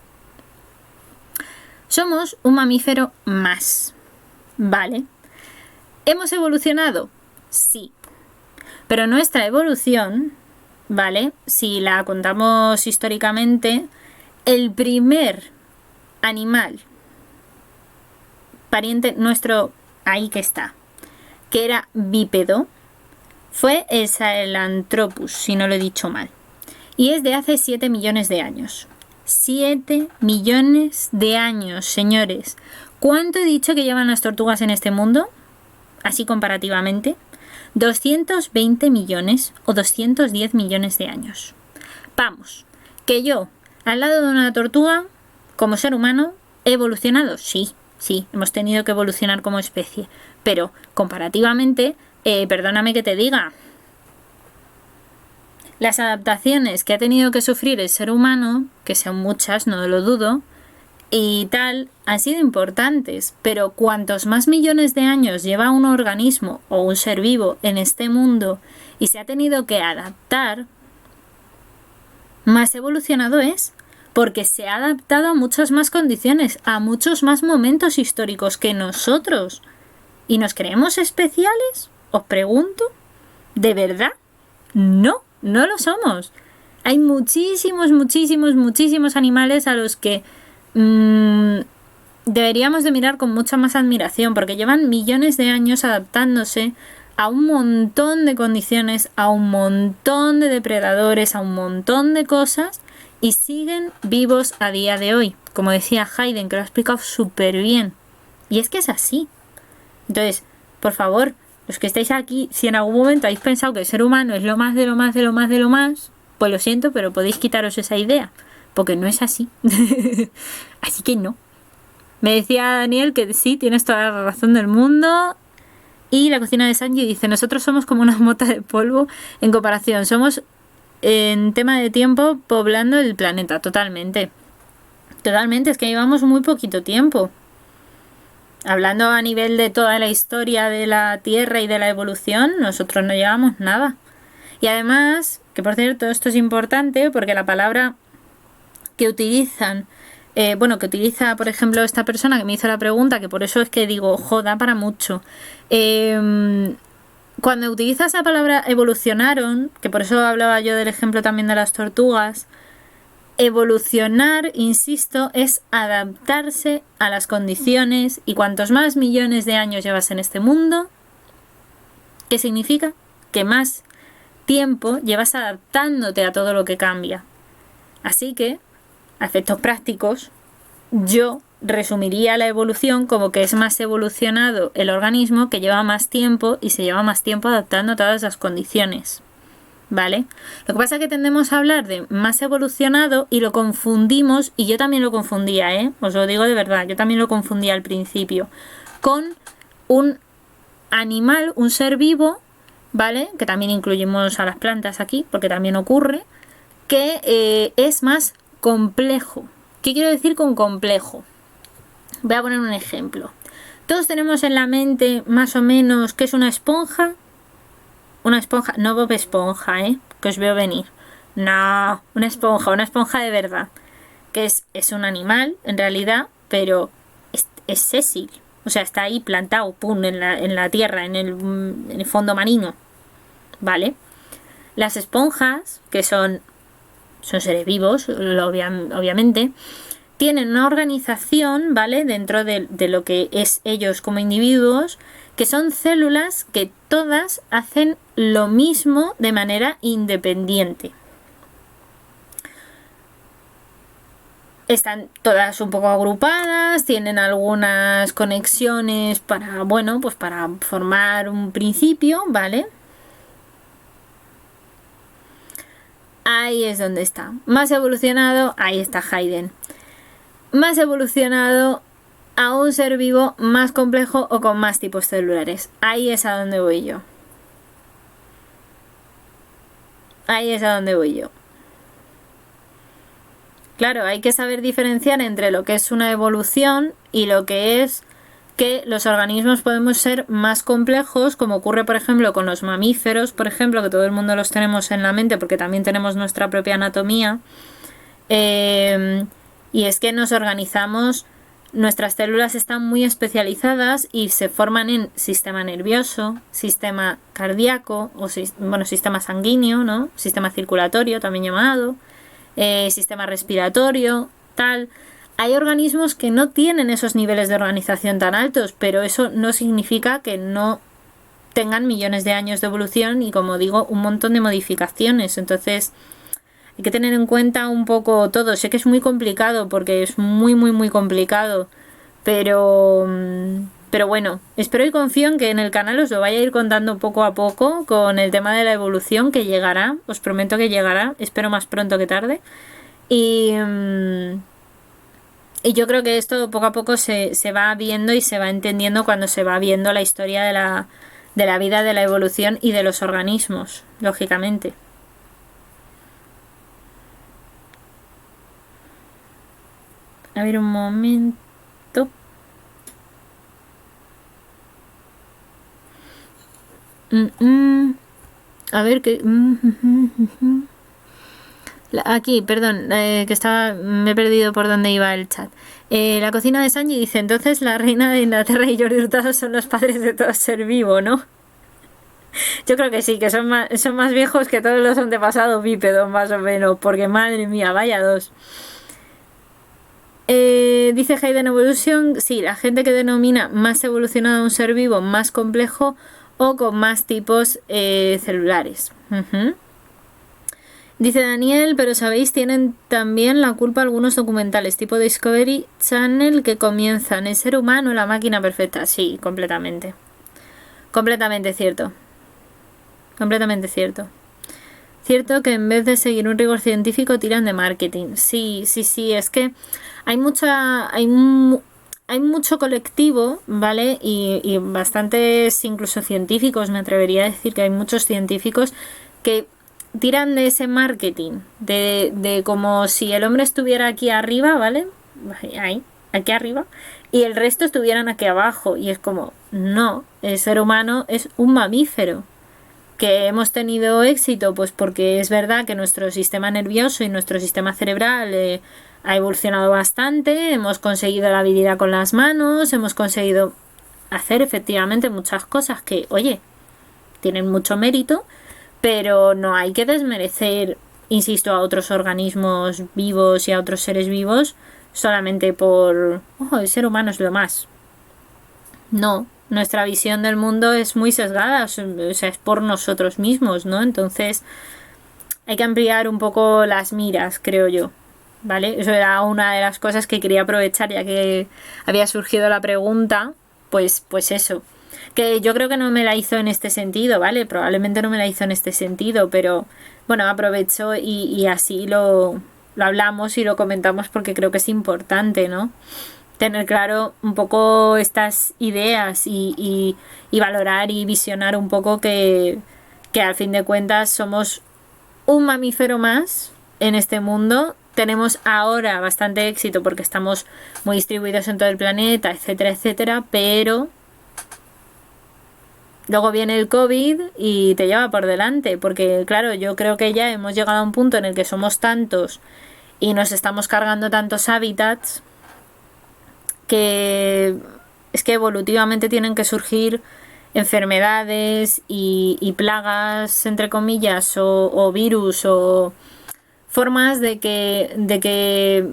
Somos un mamífero más. ¿Vale? ¿Hemos evolucionado? Sí. Pero nuestra evolución, ¿vale? Si la contamos históricamente, el primer animal pariente nuestro, ahí que está, que era bípedo, fue el Sahelanthropus, si no lo he dicho mal. Y es de hace 7 millones de años. 7 millones de años, señores. ¿Cuánto he dicho que llevan las tortugas en este mundo? Así comparativamente. 220 millones o 210 millones de años. Vamos, que yo, al lado de una tortuga, como ser humano, he evolucionado. Sí, hemos tenido que evolucionar como especie. Pero, comparativamente, perdóname que te diga, las adaptaciones que ha tenido que sufrir el ser humano, que son muchas, no lo dudo, y tal, han sido importantes, pero cuantos más millones de años lleva un organismo o un ser vivo en este mundo y se ha tenido que adaptar, más evolucionado es, porque se ha adaptado a muchas más condiciones, a muchos más momentos históricos que nosotros. ¿Y nos creemos especiales? Os pregunto, ¿de verdad? No lo somos. Hay muchísimos animales a los que deberíamos de mirar con mucha más admiración, porque llevan millones de años adaptándose a un montón de condiciones, a un montón de depredadores, a un montón de cosas, y siguen vivos a día de hoy. Como decía Hayden, que lo ha explicado súper bien. Y es que es así. Entonces, por favor, los que estáis aquí, si en algún momento habéis pensado que el ser humano es lo más de lo más de lo más de lo más, pues lo siento, pero podéis quitaros esa idea, porque no es así. Así que no. Me decía Daniel que sí, tienes toda la razón del mundo. Y la cocina de Sanji dice, nosotros somos como una mota de polvo en comparación. Somos en tema de tiempo poblando el planeta, totalmente. Totalmente, es que llevamos muy poquito tiempo. Hablando a nivel de toda la historia de la Tierra y de la evolución, nosotros no llevamos nada. Y además, que por cierto, esto es importante porque la palabra que utilizan, que utiliza, por ejemplo, esta persona que me hizo la pregunta, que por eso es que digo, joda, para mucho. Cuando utiliza esa palabra evolucionaron, que por eso hablaba yo del ejemplo también de las tortugas, evolucionar, insisto, es adaptarse a las condiciones, y cuantos más millones de años llevas en este mundo, ¿qué significa? Que más tiempo llevas adaptándote a todo lo que cambia. Así que, a efectos prácticos, yo resumiría la evolución como que es más evolucionado el organismo que lleva más tiempo y se lleva más tiempo adaptando a todas las condiciones. ¿Vale? Lo que pasa es que tendemos a hablar de más evolucionado y lo confundimos, y yo también lo confundía, os lo digo de verdad, yo también lo confundía al principio, con un animal, un ser vivo, ¿vale? Que también incluimos a las plantas aquí, porque también ocurre, que es más complejo. ¿Qué quiero decir con complejo? Voy a poner un ejemplo. Todos tenemos en la mente más o menos qué es una esponja. Una esponja, no Bob Esponja, que os veo venir. No, una esponja de verdad. Que es un animal, en realidad, pero es sésil. O sea, está ahí plantado, pum, en la tierra, en el fondo marino. ¿Vale? Las esponjas, que son seres vivos, obviamente, tienen una organización, ¿vale? Dentro de lo que es ellos como individuos, que son células que todas hacen lo mismo de manera independiente. Están todas un poco agrupadas, tienen algunas conexiones para formar un principio, ¿vale? Ahí es donde está. Más evolucionado, ahí está Hayden. Más evolucionado a un ser vivo más complejo o con más tipos celulares. Ahí es a donde voy yo. Ahí es a donde voy yo. Claro, hay que saber diferenciar entre lo que es una evolución y lo que es que los organismos podemos ser más complejos, como ocurre por ejemplo con los mamíferos, por ejemplo, que todo el mundo los tenemos en la mente porque también tenemos nuestra propia anatomía. Y es que nos organizamos, nuestras células están muy especializadas y se forman en sistema nervioso, sistema cardíaco, sistema sanguíneo, ¿no? Sistema circulatorio también llamado, sistema respiratorio, tal. Hay organismos que no tienen esos niveles de organización tan altos, pero eso no significa que no tengan millones de años de evolución y, como digo, un montón de modificaciones. Entonces hay que tener en cuenta un poco todo. Sé que es muy complicado porque es muy, muy, muy complicado. Pero bueno, espero y confío en que en el canal os lo vaya a ir contando poco a poco con el tema de la evolución, que llegará. Os prometo que llegará. Espero más pronto que tarde. Y yo creo que esto poco a poco se va viendo y se va entendiendo cuando se va viendo la historia de la vida, de la evolución y de los organismos, lógicamente. A ver, un momento. A ver qué. Aquí, perdón, que me he perdido por dónde iba el chat. La cocina de Sanji dice: entonces la reina de Inglaterra y Jordi Hurtado son los padres de todo ser vivo, ¿no? Yo creo que sí, que son más viejos que todos los antepasados bípedos, más o menos, porque madre mía, vaya dos. Dice Hayden Evolution, sí, la gente que denomina más evolucionado a un ser vivo más complejo o con más tipos celulares. Dice Daniel, pero sabéis, tienen también la culpa algunos documentales tipo Discovery Channel que comienzan el ser humano, la máquina perfecta. Sí, completamente. Completamente cierto. Completamente cierto. Cierto que en vez de seguir un rigor científico tiran de marketing. Sí, es que hay mucho colectivo, ¿vale? Y bastantes incluso científicos, me atrevería a decir que hay muchos científicos que tiran de ese marketing, de como si el hombre estuviera aquí arriba, ¿vale? Ahí, aquí arriba, y el resto estuvieran aquí abajo. Y es como, no, el ser humano es un mamífero. Que hemos tenido éxito, pues porque es verdad que nuestro sistema nervioso y nuestro sistema cerebral ha evolucionado bastante, hemos conseguido la habilidad con las manos, hemos conseguido hacer efectivamente muchas cosas que, oye, tienen mucho mérito, pero no hay que desmerecer, insisto, a otros organismos vivos y a otros seres vivos solamente por, oh, el ser humano es lo más. No, nuestra visión del mundo es muy sesgada, o sea, es por nosotros mismos, ¿no? Entonces hay que ampliar un poco las miras, creo yo, ¿vale? Eso era una de las cosas que quería aprovechar ya que había surgido la pregunta, pues eso. Que yo creo que no me la hizo en este sentido, ¿vale? Probablemente no me la hizo en este sentido, pero bueno, aprovecho y así lo hablamos y lo comentamos porque creo que es importante, ¿no? Tener claro un poco estas ideas y valorar y visionar un poco que al fin de cuentas somos un mamífero más en este mundo. Tenemos ahora bastante éxito porque estamos muy distribuidos en todo el planeta, etcétera, etcétera, pero luego viene el COVID y te lleva por delante, porque claro, yo creo que ya hemos llegado a un punto en el que somos tantos y nos estamos cargando tantos hábitats que es que evolutivamente tienen que surgir enfermedades y plagas, entre comillas, o virus o formas de que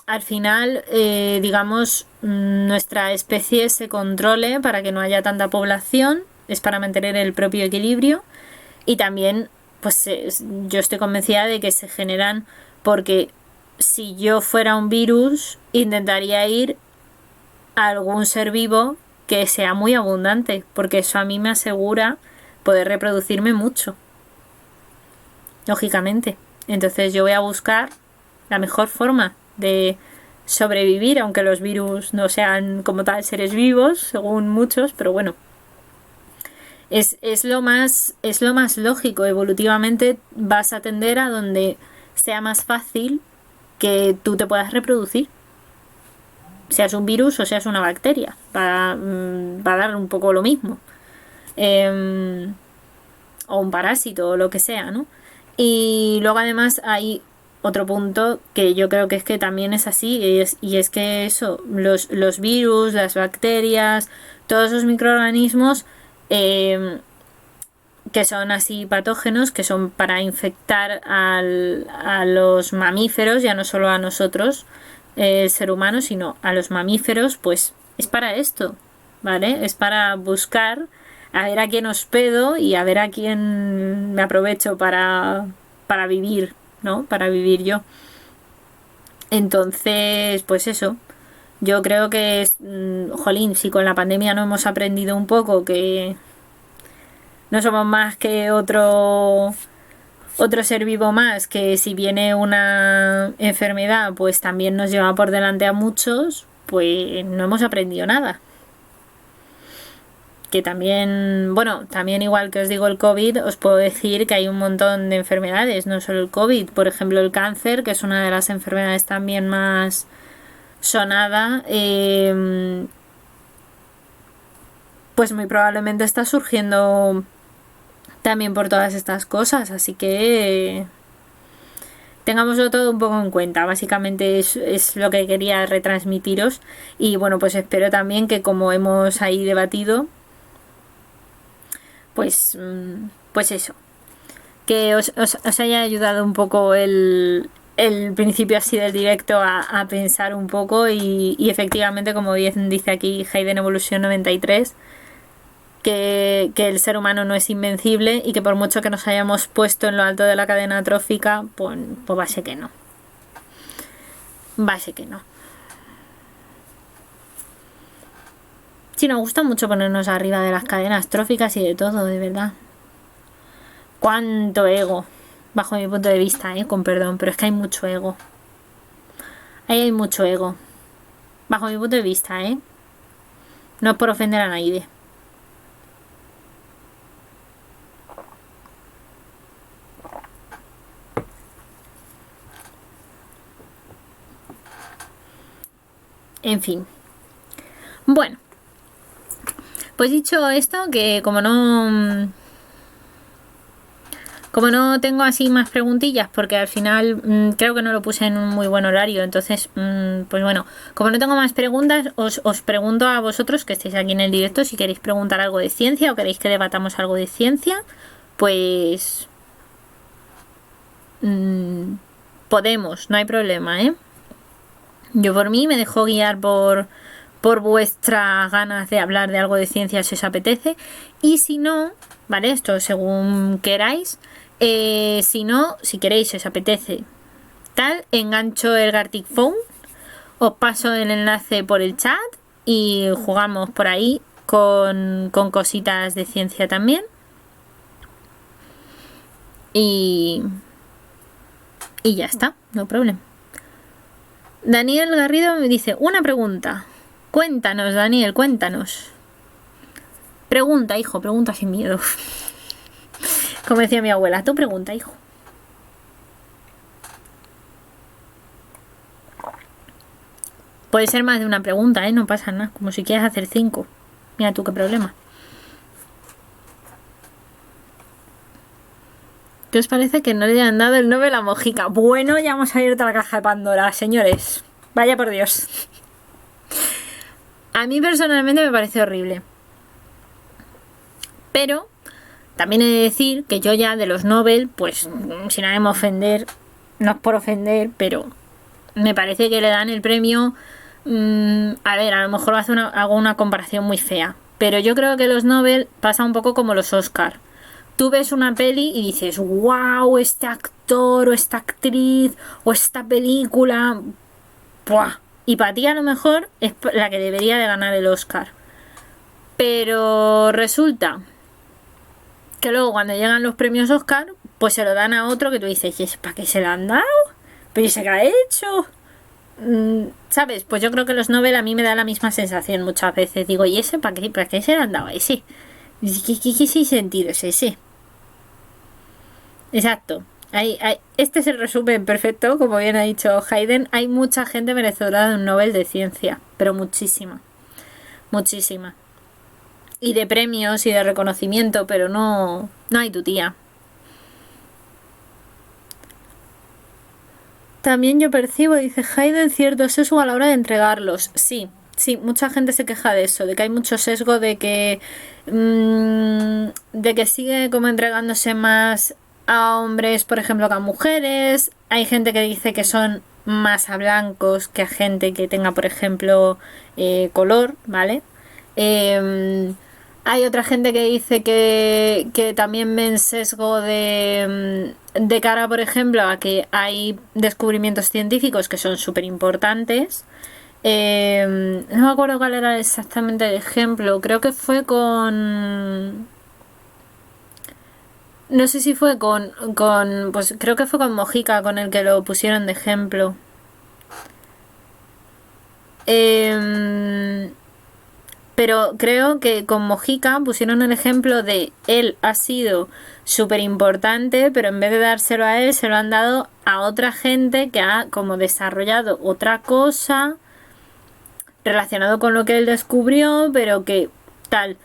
al final, digamos, nuestra especie se controle para que no haya tanta población, es para mantener el propio equilibrio y también, pues yo estoy convencida de que se generan porque si yo fuera un virus, intentaría ir a algún ser vivo que sea muy abundante, porque eso a mí me asegura poder reproducirme mucho, lógicamente. Entonces yo voy a buscar la mejor forma de sobrevivir, aunque los virus no sean como tal seres vivos, según muchos, pero bueno, es lo más lógico. Evolutivamente vas a tender a donde sea más fácil que tú te puedas reproducir. Seas un virus o seas una bacteria. Va a dar un poco lo mismo. O un parásito o lo que sea, ¿no? Y luego además hay otro punto que yo creo que es que también es así y es que eso, los virus, las bacterias, todos esos microorganismos que son así patógenos, que son para infectar a los mamíferos, ya no solo a nosotros, el ser humano, sino a los mamíferos, pues es para esto, ¿vale? Es para buscar a ver a quién hospedo y a ver a quién me aprovecho para vivir, ¿no? Para vivir yo. Entonces, pues eso. Yo creo que es, jolín, si con la pandemia no hemos aprendido un poco que no somos más que otro ser vivo más, que si viene una enfermedad pues también nos lleva por delante a muchos, pues no hemos aprendido nada. Que también, bueno, también igual que os digo el COVID, os puedo decir que hay un montón de enfermedades, no solo el COVID, por ejemplo el cáncer, que es una de las enfermedades también más sonada, pues muy probablemente está surgiendo también por todas estas cosas, así que tengámoslo todo un poco en cuenta. Básicamente es lo que quería retransmitiros y bueno, pues espero también que como hemos ahí debatido, pues eso, que os haya ayudado un poco el principio así del directo a pensar un poco y efectivamente, como bien dice aquí Hayden Evolution 93, que el ser humano no es invencible y que por mucho que nos hayamos puesto en lo alto de la cadena trófica, pues va a ser que no. Va a ser que no. Sí, nos gusta mucho ponernos arriba de las cadenas tróficas y de todo, de verdad. Cuánto ego, bajo mi punto de vista, con perdón, pero es que hay mucho ego. Ahí hay mucho ego. Bajo mi punto de vista, No es por ofender a nadie. En fin. Bueno. Pues dicho esto, que como no tengo así más preguntillas, porque al final creo que no lo puse en un muy buen horario, entonces, pues bueno, como no tengo más preguntas, os pregunto a vosotros que estéis aquí en el directo si queréis preguntar algo de ciencia o queréis que debatamos algo de ciencia, pues podemos, no hay problema, ¿eh? Yo por mí me dejo guiar por vuestras ganas de hablar de algo de ciencia si os apetece, y si no, ¿vale? Esto según queráis. Si no, si queréis, si os apetece tal, engancho el Gartic Phone, os paso el enlace por el chat y jugamos por ahí con cositas de ciencia también. Y ya está, no problema. Daniel Garrido me dice, una pregunta. Cuéntanos, Daniel, cuéntanos. Pregunta, hijo, pregunta sin miedo. Como decía mi abuela, tú pregunta, hijo. Puede ser más de una pregunta, no pasa nada. Como si quieres hacer 5. Mira tú qué problema. ¿Qué os parece que no le hayan dado el Nobel a Mojica? Bueno, ya hemos abierto la caja de Pandora, señores. Vaya por Dios. A mí personalmente me parece horrible. Pero también he de decir que yo ya de los Nobel, pues sin ánimo ofender, no es por ofender, pero me parece que le dan el premio. A ver, a lo mejor hago una comparación muy fea, pero yo creo que los Nobel pasa un poco como los Oscar. Tú ves una peli y dices, wow, este actor o esta actriz o esta película, ¡buah! Y para ti a lo mejor es la que debería de ganar el Oscar. Pero resulta que luego cuando llegan los premios Oscar, pues se lo dan a otro que tú dices, ¿y para qué se lo han dado? ¿Pero y se qué ha hecho? ¿Sabes? Pues yo creo que los Nobel a mí me da la misma sensación muchas veces. Digo, ¿y ese para qué se lo han dado a ese? ¿Qué sentido es ese? Exacto. Este es el resumen perfecto, como bien ha dicho Hayden. Hay mucha gente merecedora de un Nobel de ciencia, pero muchísima. Muchísima. Y de premios y de reconocimiento, pero no hay tu tía. También yo percibo, dice Hayden, cierto sesgo a la hora de entregarlos. Sí, mucha gente se queja de eso, de que hay mucho sesgo, de que sigue como entregándose más a hombres, por ejemplo, que a mujeres. Hay gente que dice que son más a blancos que a gente que tenga, por ejemplo, color, ¿vale? Hay otra gente que dice que también ven sesgo de cara, por ejemplo, a que hay descubrimientos científicos que son súper importantes. No me acuerdo cuál era exactamente el ejemplo. Creo que fue con... No sé si fue con pues creo que fue con Mojica con el que lo pusieron de ejemplo. Pero creo que con Mojica pusieron el ejemplo de él ha sido súper importante, pero en vez de dárselo a él, se lo han dado a otra gente que ha como desarrollado otra cosa relacionado con lo que él descubrió, pero que tal.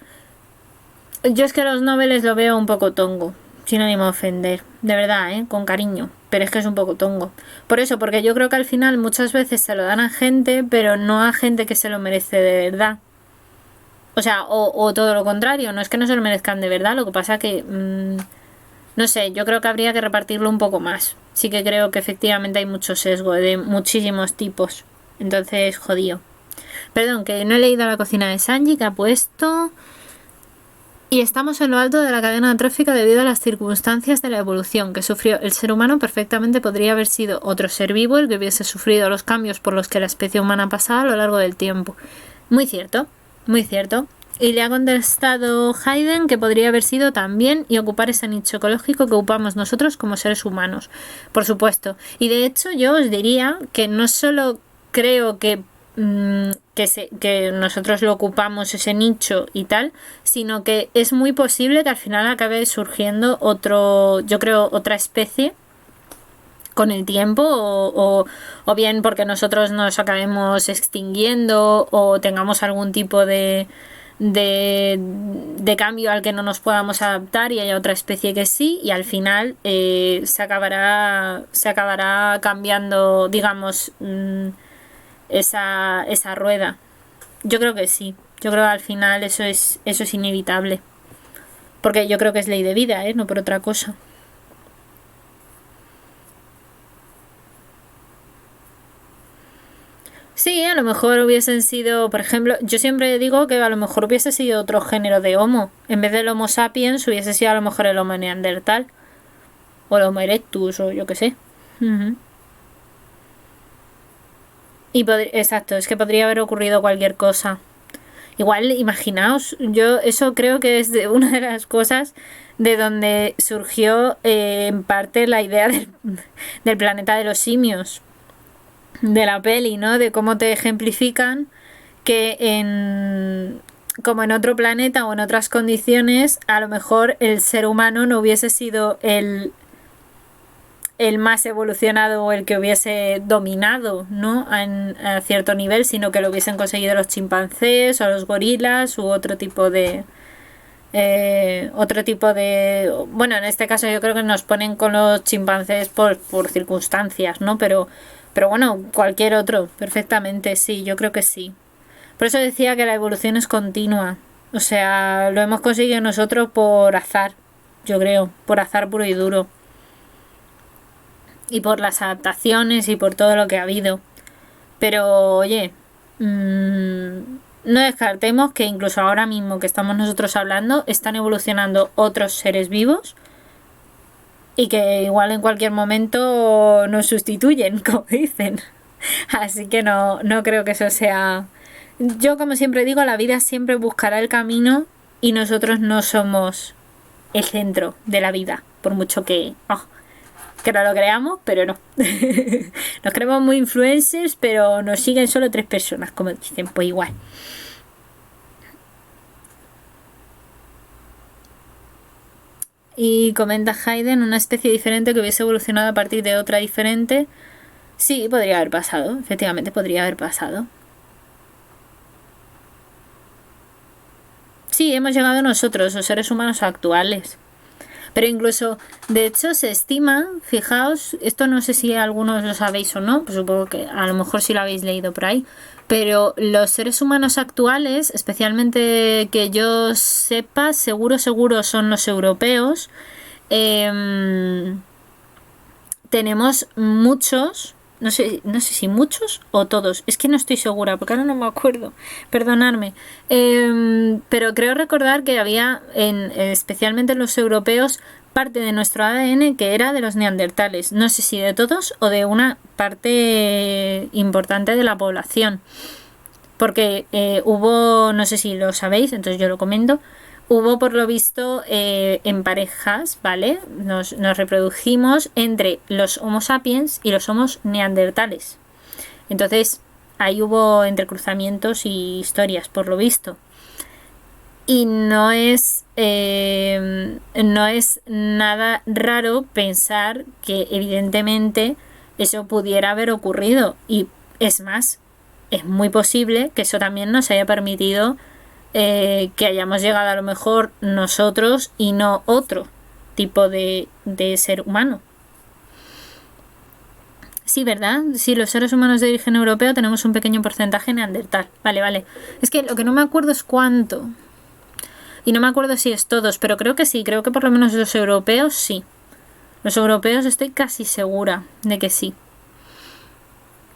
Yo es que los Nobeles lo veo un poco tongo, sin ánimo de ofender, de verdad, con cariño, pero es que es un poco tongo. Por eso, porque yo creo que al final muchas veces se lo dan a gente, pero no a gente que se lo merece de verdad. O sea, o todo lo contrario, no es que no se lo merezcan de verdad, lo que pasa que, no sé, yo creo que habría que repartirlo un poco más. Sí que creo que efectivamente hay mucho sesgo de muchísimos tipos, entonces jodido. Perdón, que no he leído la cocina de Sanji, que ha puesto... Y estamos en lo alto de la cadena trófica debido a las circunstancias de la evolución que sufrió el ser humano. Perfectamente podría haber sido otro ser vivo el que hubiese sufrido los cambios por los que la especie humana ha pasado a lo largo del tiempo. Muy cierto, muy cierto. Y le ha contestado Hayden que podría haber sido también y ocupar ese nicho ecológico que ocupamos nosotros como seres humanos. Por supuesto. Y de hecho yo os diría que no solo creo que nosotros lo ocupamos ese nicho y tal, sino que es muy posible que al final acabe surgiendo otra especie con el tiempo o bien porque nosotros nos acabemos extinguiendo o tengamos algún tipo de cambio al que no nos podamos adaptar y haya otra especie que sí, y al final se acabará cambiando, digamos, esa rueda. Yo creo que sí. Yo creo que al final eso es inevitable. Porque yo creo que es ley de vida, no por otra cosa. Sí, a lo mejor hubiesen sido, por ejemplo, yo siempre digo que a lo mejor hubiese sido otro género de Homo. En vez del Homo sapiens hubiese sido a lo mejor el Homo neandertal. O el Homo erectus, o yo qué sé. Ujú. Exacto, es que podría haber ocurrido cualquier cosa. Igual, imaginaos, yo eso creo que es una de las cosas de donde surgió en parte la idea del planeta de los simios, de la peli, ¿no? De cómo te ejemplifican que como en otro planeta o en otras condiciones, a lo mejor el ser humano no hubiese sido el más evolucionado o el que hubiese dominado, ¿no? A cierto nivel, sino que lo hubiesen conseguido los chimpancés o los gorilas u bueno, en este caso yo creo que nos ponen con los chimpancés por circunstancias, ¿no? Pero bueno, cualquier otro, perfectamente, sí, yo creo que sí. Por eso decía que la evolución es continua. O sea, lo hemos conseguido nosotros por azar, yo creo, por azar puro y duro. Y por las adaptaciones y por todo lo que ha habido. Pero, oye, no descartemos que incluso ahora mismo que estamos nosotros hablando, están evolucionando otros seres vivos y que igual en cualquier momento nos sustituyen, como dicen. Así que no creo que eso sea... Yo, como siempre digo, la vida siempre buscará el camino y nosotros no somos el centro de la vida, por mucho que no lo creamos, pero no. Nos creemos muy influencers, pero nos siguen solo 3 personas, como dicen, pues igual. Y comenta Hayden, una especie diferente que hubiese evolucionado a partir de otra diferente. Sí, podría haber pasado, efectivamente podría haber pasado. Sí, hemos llegado nosotros, los seres humanos actuales. Pero incluso, de hecho, se estima, fijaos, esto no sé si algunos lo sabéis o no, pues supongo que a lo mejor sí lo habéis leído por ahí, pero los seres humanos actuales, especialmente que yo sepa, seguro son los europeos, tenemos muchos, no sé si muchos o todos, es que no estoy segura, porque ahora no me acuerdo, perdonadme, pero creo recordar que había, especialmente en los europeos, parte de nuestro ADN que era de los neandertales, no sé si de todos o de una parte importante de la población, porque hubo, no sé si lo sabéis, entonces yo lo comento. Hubo, por lo visto, en parejas, ¿vale? Nos reprodujimos entre los Homo sapiens y los Homo neandertales. Entonces, ahí hubo entrecruzamientos y historias, por lo visto. Y no es nada raro pensar que, evidentemente, eso pudiera haber ocurrido. Y es más, es muy posible que eso también nos haya permitido que hayamos llegado a lo mejor nosotros y no otro tipo de ser humano. Sí, ¿verdad? Sí, los seres humanos de origen europeo tenemos un pequeño porcentaje neandertal. Vale. Es que lo que no me acuerdo es cuánto. Y no me acuerdo si es todos, pero creo que sí, creo que por lo menos los europeos sí. Los europeos estoy casi segura de que sí.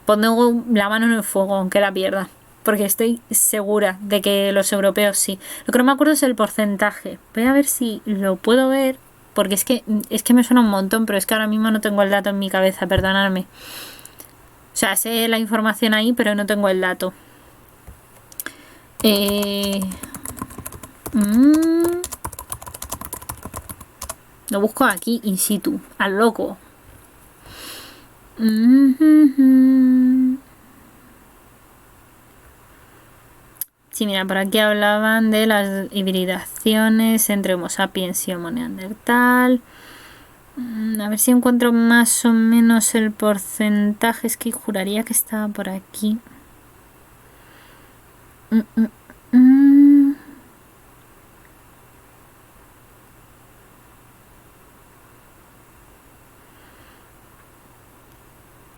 Pongo la mano en el fuego, aunque la pierda. Porque estoy segura de que los europeos sí. Lo que no me acuerdo es el porcentaje. Voy a ver si lo puedo ver. Porque es que me suena un montón, pero es que ahora mismo no tengo el dato en mi cabeza, perdonadme. O sea, sé la información ahí, pero no tengo el dato. Lo busco aquí in situ, al loco. Sí, mira, por aquí hablaban de las hibridaciones entre Homo sapiens y Homo neandertal. A ver si encuentro más o menos el porcentaje. Es que juraría que estaba por aquí.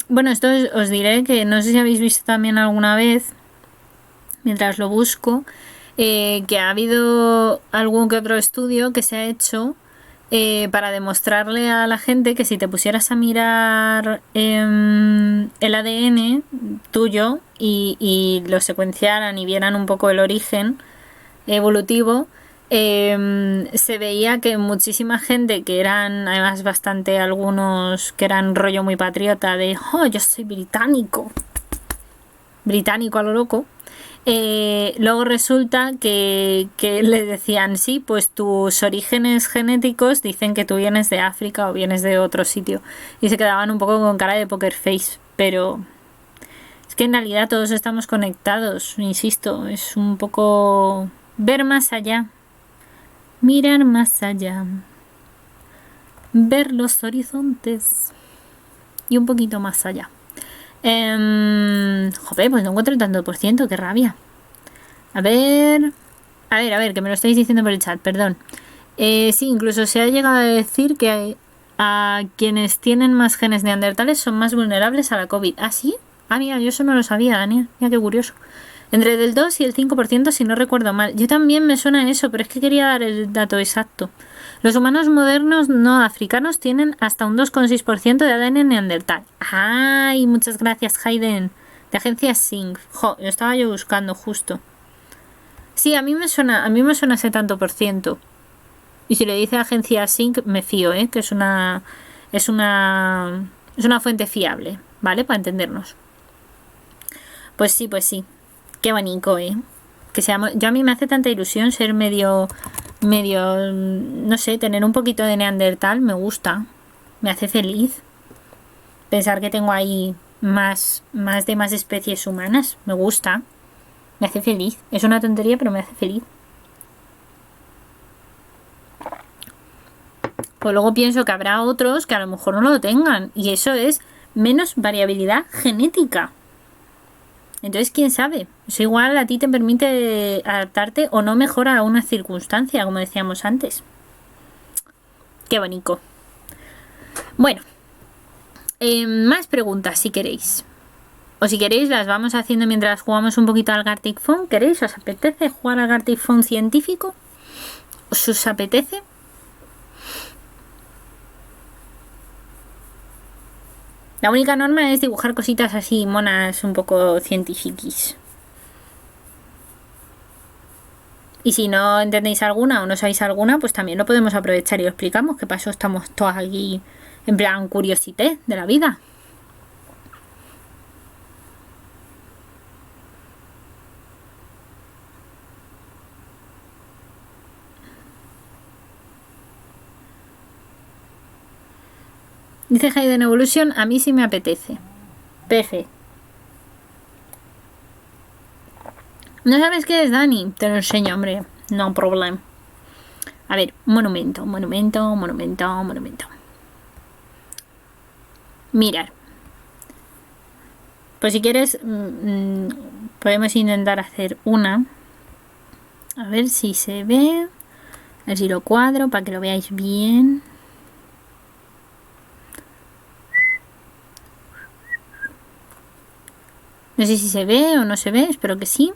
Bueno, esto os diré que no sé si habéis visto también alguna vez, mientras lo busco, que ha habido algún que otro estudio que se ha hecho para demostrarle a la gente que si te pusieras a mirar el ADN tuyo y lo secuenciaran y vieran un poco el origen evolutivo, se veía que muchísima gente que eran, además bastante algunos que eran rollo muy patriota de, oh, yo soy británico a lo loco, luego resulta que le decían, sí, pues tus orígenes genéticos dicen que tú vienes de África o vienes de otro sitio, y se quedaban un poco con cara de poker face, pero es que en realidad todos estamos conectados, insisto, es un poco ver más allá, mirar más allá, ver los horizontes y un poquito más allá. Joder, pues no encuentro tanto por ciento, qué rabia. A ver, que me lo estáis diciendo por el chat, perdón. Sí, incluso se ha llegado a decir que a quienes tienen más genes neandertales son más vulnerables a la COVID. ¿Ah, sí? Ah, mira, yo eso no lo sabía, Daniel. Mira qué curioso. Entre el 2 y el 5% si no recuerdo mal. Yo también me suena eso, pero es que quería dar el dato exacto. Los humanos modernos no africanos tienen hasta un 2,6% de ADN neandertal. ¡Ay! Muchas gracias, Hayden. De agencia Sync. Jo, lo estaba yo buscando justo. Sí, a mí me suena ese tanto por ciento. Y si le dice agencia Sync, me fío, que es una fuente fiable, ¿vale? Para entendernos. Pues sí. Qué bonito, que seamos. Yo a mí me hace tanta ilusión ser medio, no sé, tener un poquito de neandertal, me gusta. Me hace feliz. Pensar que tengo ahí más especies humanas, me gusta. Me hace feliz. Es una tontería, pero me hace feliz. Pues luego pienso que habrá otros que a lo mejor no lo tengan. Y eso es menos variabilidad genética. Entonces, quién sabe. Eso igual a ti te permite adaptarte o no mejora a una circunstancia, como decíamos antes. Qué bonito. Bueno, más preguntas si queréis. O si queréis las vamos haciendo mientras jugamos un poquito al Gartic Phone. ¿Queréis? ¿Os apetece jugar al Gartic Phone científico? ¿Os apetece? La única norma es dibujar cositas así monas un poco científicas. Y si no entendéis alguna o no sabéis alguna, pues también lo podemos aprovechar y lo explicamos, que para eso estamos todos aquí en plan curiosité de la vida. Dice Hayden Evolution, a mí sí me apetece. Perfecto. ¿No sabes qué es, Dani? Te lo enseño, hombre. No problem. A ver, monumento. Mirar. Pues si quieres, podemos intentar hacer una. A ver si se ve. A ver si lo cuadro para que lo veáis bien. No sé si se ve o no se ve, espero que sí.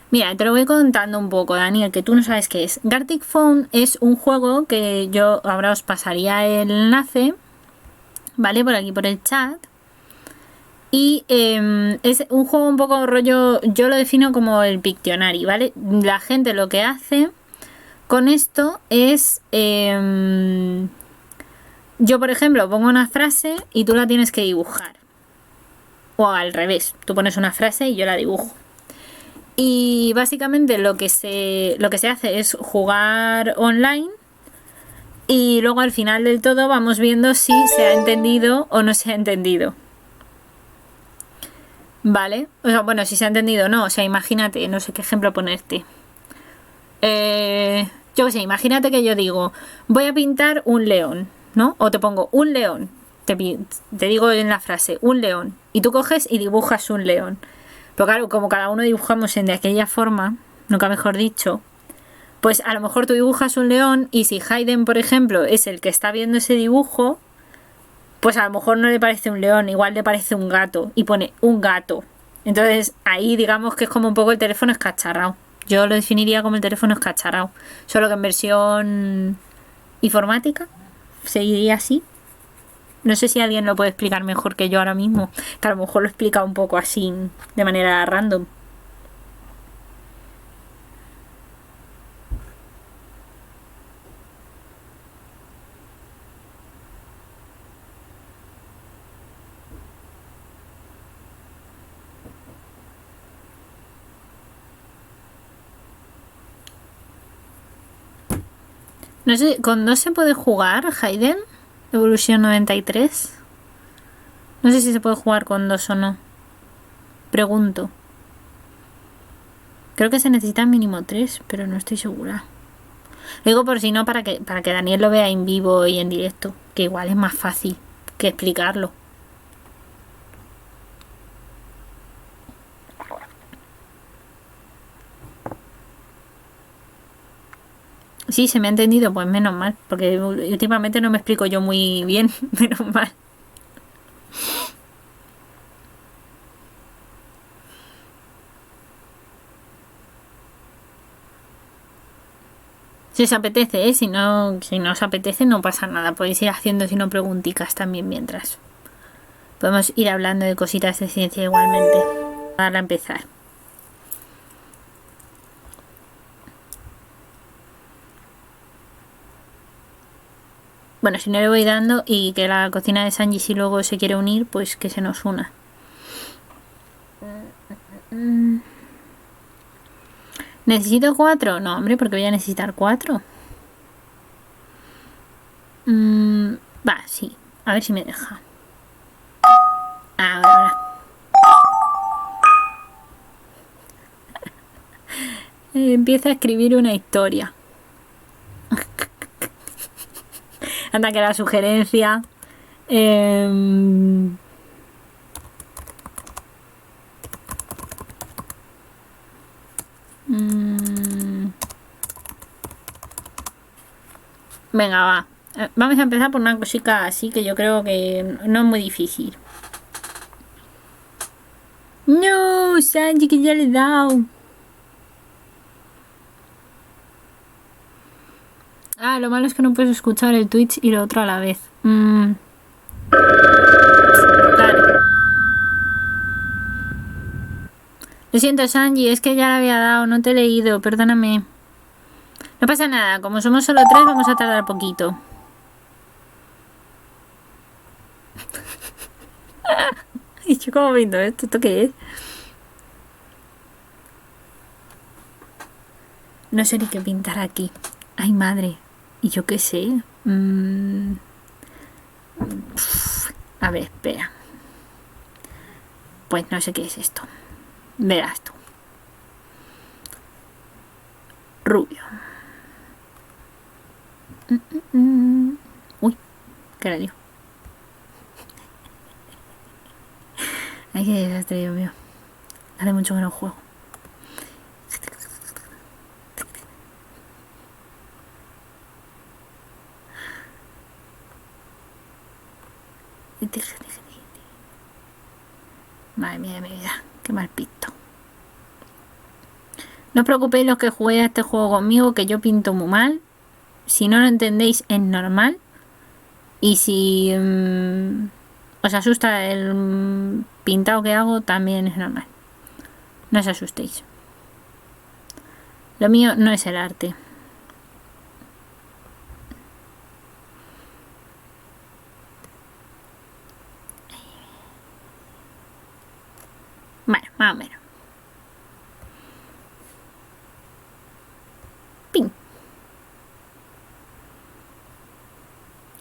Mira, te lo voy contando un poco, Daniel, que tú no sabes qué es. Gartic Phone es un juego que yo ahora os pasaría el enlace, ¿vale? Por aquí, por el chat. Y es un juego un poco rollo, yo lo defino como el Pictionary, ¿vale? La gente lo que hace con esto es... yo, por ejemplo, pongo una frase y tú la tienes que dibujar. O al revés, tú pones una frase y yo la dibujo. Y básicamente lo que se hace es jugar online y luego al final del todo vamos viendo si se ha entendido o no se ha entendido. ¿Vale? O sea, bueno, si se ha entendido o no. O sea, imagínate, no sé qué ejemplo ponerte. Yo qué sé, imagínate que yo digo, voy a pintar un león, ¿no? O te pongo un león. Te digo en la frase, un león. Y tú coges y dibujas un león. Pero claro, como cada uno dibujamos de aquella forma, nunca mejor dicho, pues a lo mejor tú dibujas un león y si Hayden, por ejemplo, es el que está viendo ese dibujo, pues a lo mejor no le parece un león, igual le parece un gato y pone un gato. Entonces ahí digamos que es como un poco el teléfono escacharrado. Yo lo definiría como el teléfono escacharrado. Solo que en versión informática se diría así. No sé si alguien lo puede explicar mejor que yo ahora mismo, que a lo mejor lo explica un poco así, de manera random. No sé, ¿con 2 se puede jugar, Hayden? Evolución 93. No sé si se puede jugar con 2 o no. Pregunto. Creo que se necesita mínimo 3, pero no estoy segura. Lo digo por si no, para que Daniel lo vea en vivo y en directo, que igual es más fácil que explicarlo. Sí, se me ha entendido, pues menos mal, porque últimamente no me explico yo muy bien, menos mal. Si os apetece, si no os apetece no pasa nada, podéis ir haciendo si no pregunticas también mientras. Podemos ir hablando de cositas de ciencia igualmente. Para empezar. Bueno, si no le voy dando y que la cocina de Sanji si luego se quiere unir, pues que se nos una. ¿Necesito 4? No, hombre, porque voy a necesitar 4. Va, sí. A ver si me deja. Ahora. Empieza a escribir una historia. Anda que la sugerencia. Venga, va. Vamos a empezar por una cosita así que yo creo que no es muy difícil. No, Sanji, que ya le he dado. Ah, lo malo es que no puedes escuchar el Twitch y lo otro a la vez. Claro. Lo siento, Sanji, es que ya le había dado, no te he leído, perdóname. No pasa nada, como somos solo 3 vamos a tardar poquito. Y yo como viendo esto, ¿esto qué es? No sé ni qué pintar aquí. Ay, madre. ¿Y yo qué sé? A ver, espera. Pues no sé qué es esto. Verás tú. Rubio. Uy, qué radio. Ay, qué desastre, Dios mío. Hace mucho que no juego. Madre mía de mi vida, qué mal pito. No os preocupéis los que juguéis a este juego conmigo, que yo pinto muy mal. Si no lo entendéis, es normal. Y si os asusta el pintado que hago, también es normal. No os asustéis. Lo mío no es el arte. Bueno, más o menos. Pin.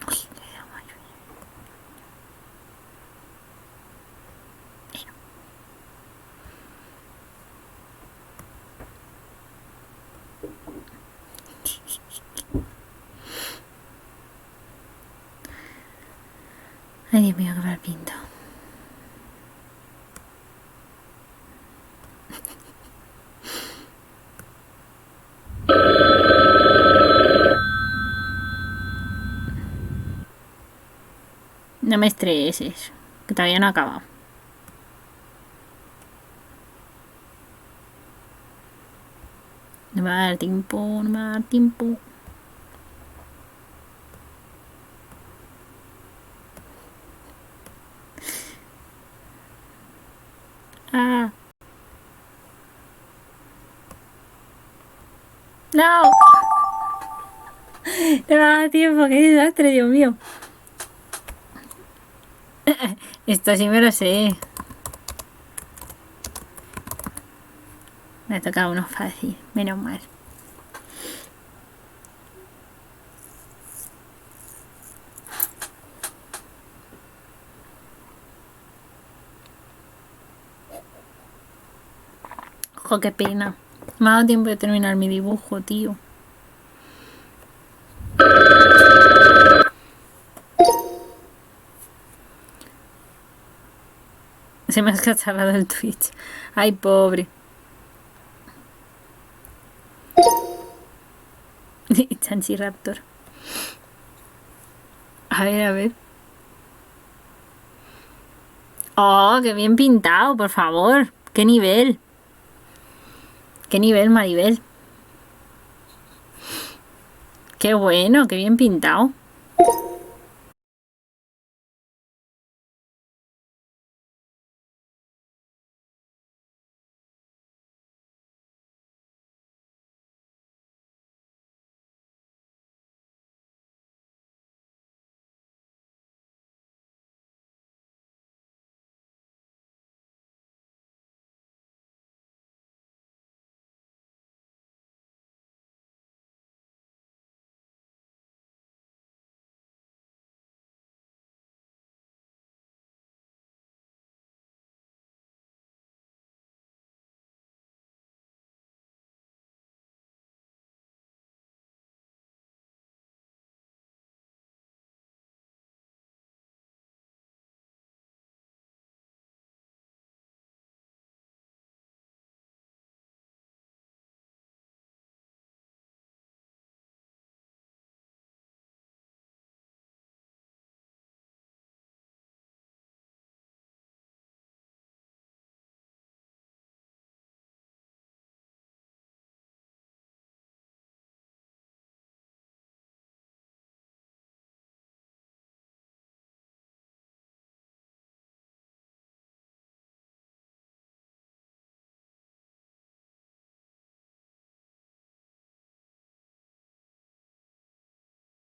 Uy, Ay, Dios mío, qué mal pinto. No me estreses, que todavía no ha acabado. No me va a dar tiempo, no me va a dar tiempo. Ah. No. No me va a dar tiempo, qué desastre, Dios mío. Esto sí me lo sé. Me ha tocado uno fácil, menos mal. Ojo, qué pena. Me ha dado tiempo de terminar mi dibujo, tío. Se me ha escacharrado el Twitch. Ay, pobre. Chanchi Raptor. A ver, a ver. Oh, qué bien pintado, por favor. Qué nivel. Qué nivel, Maribel. Qué bueno, qué bien pintado.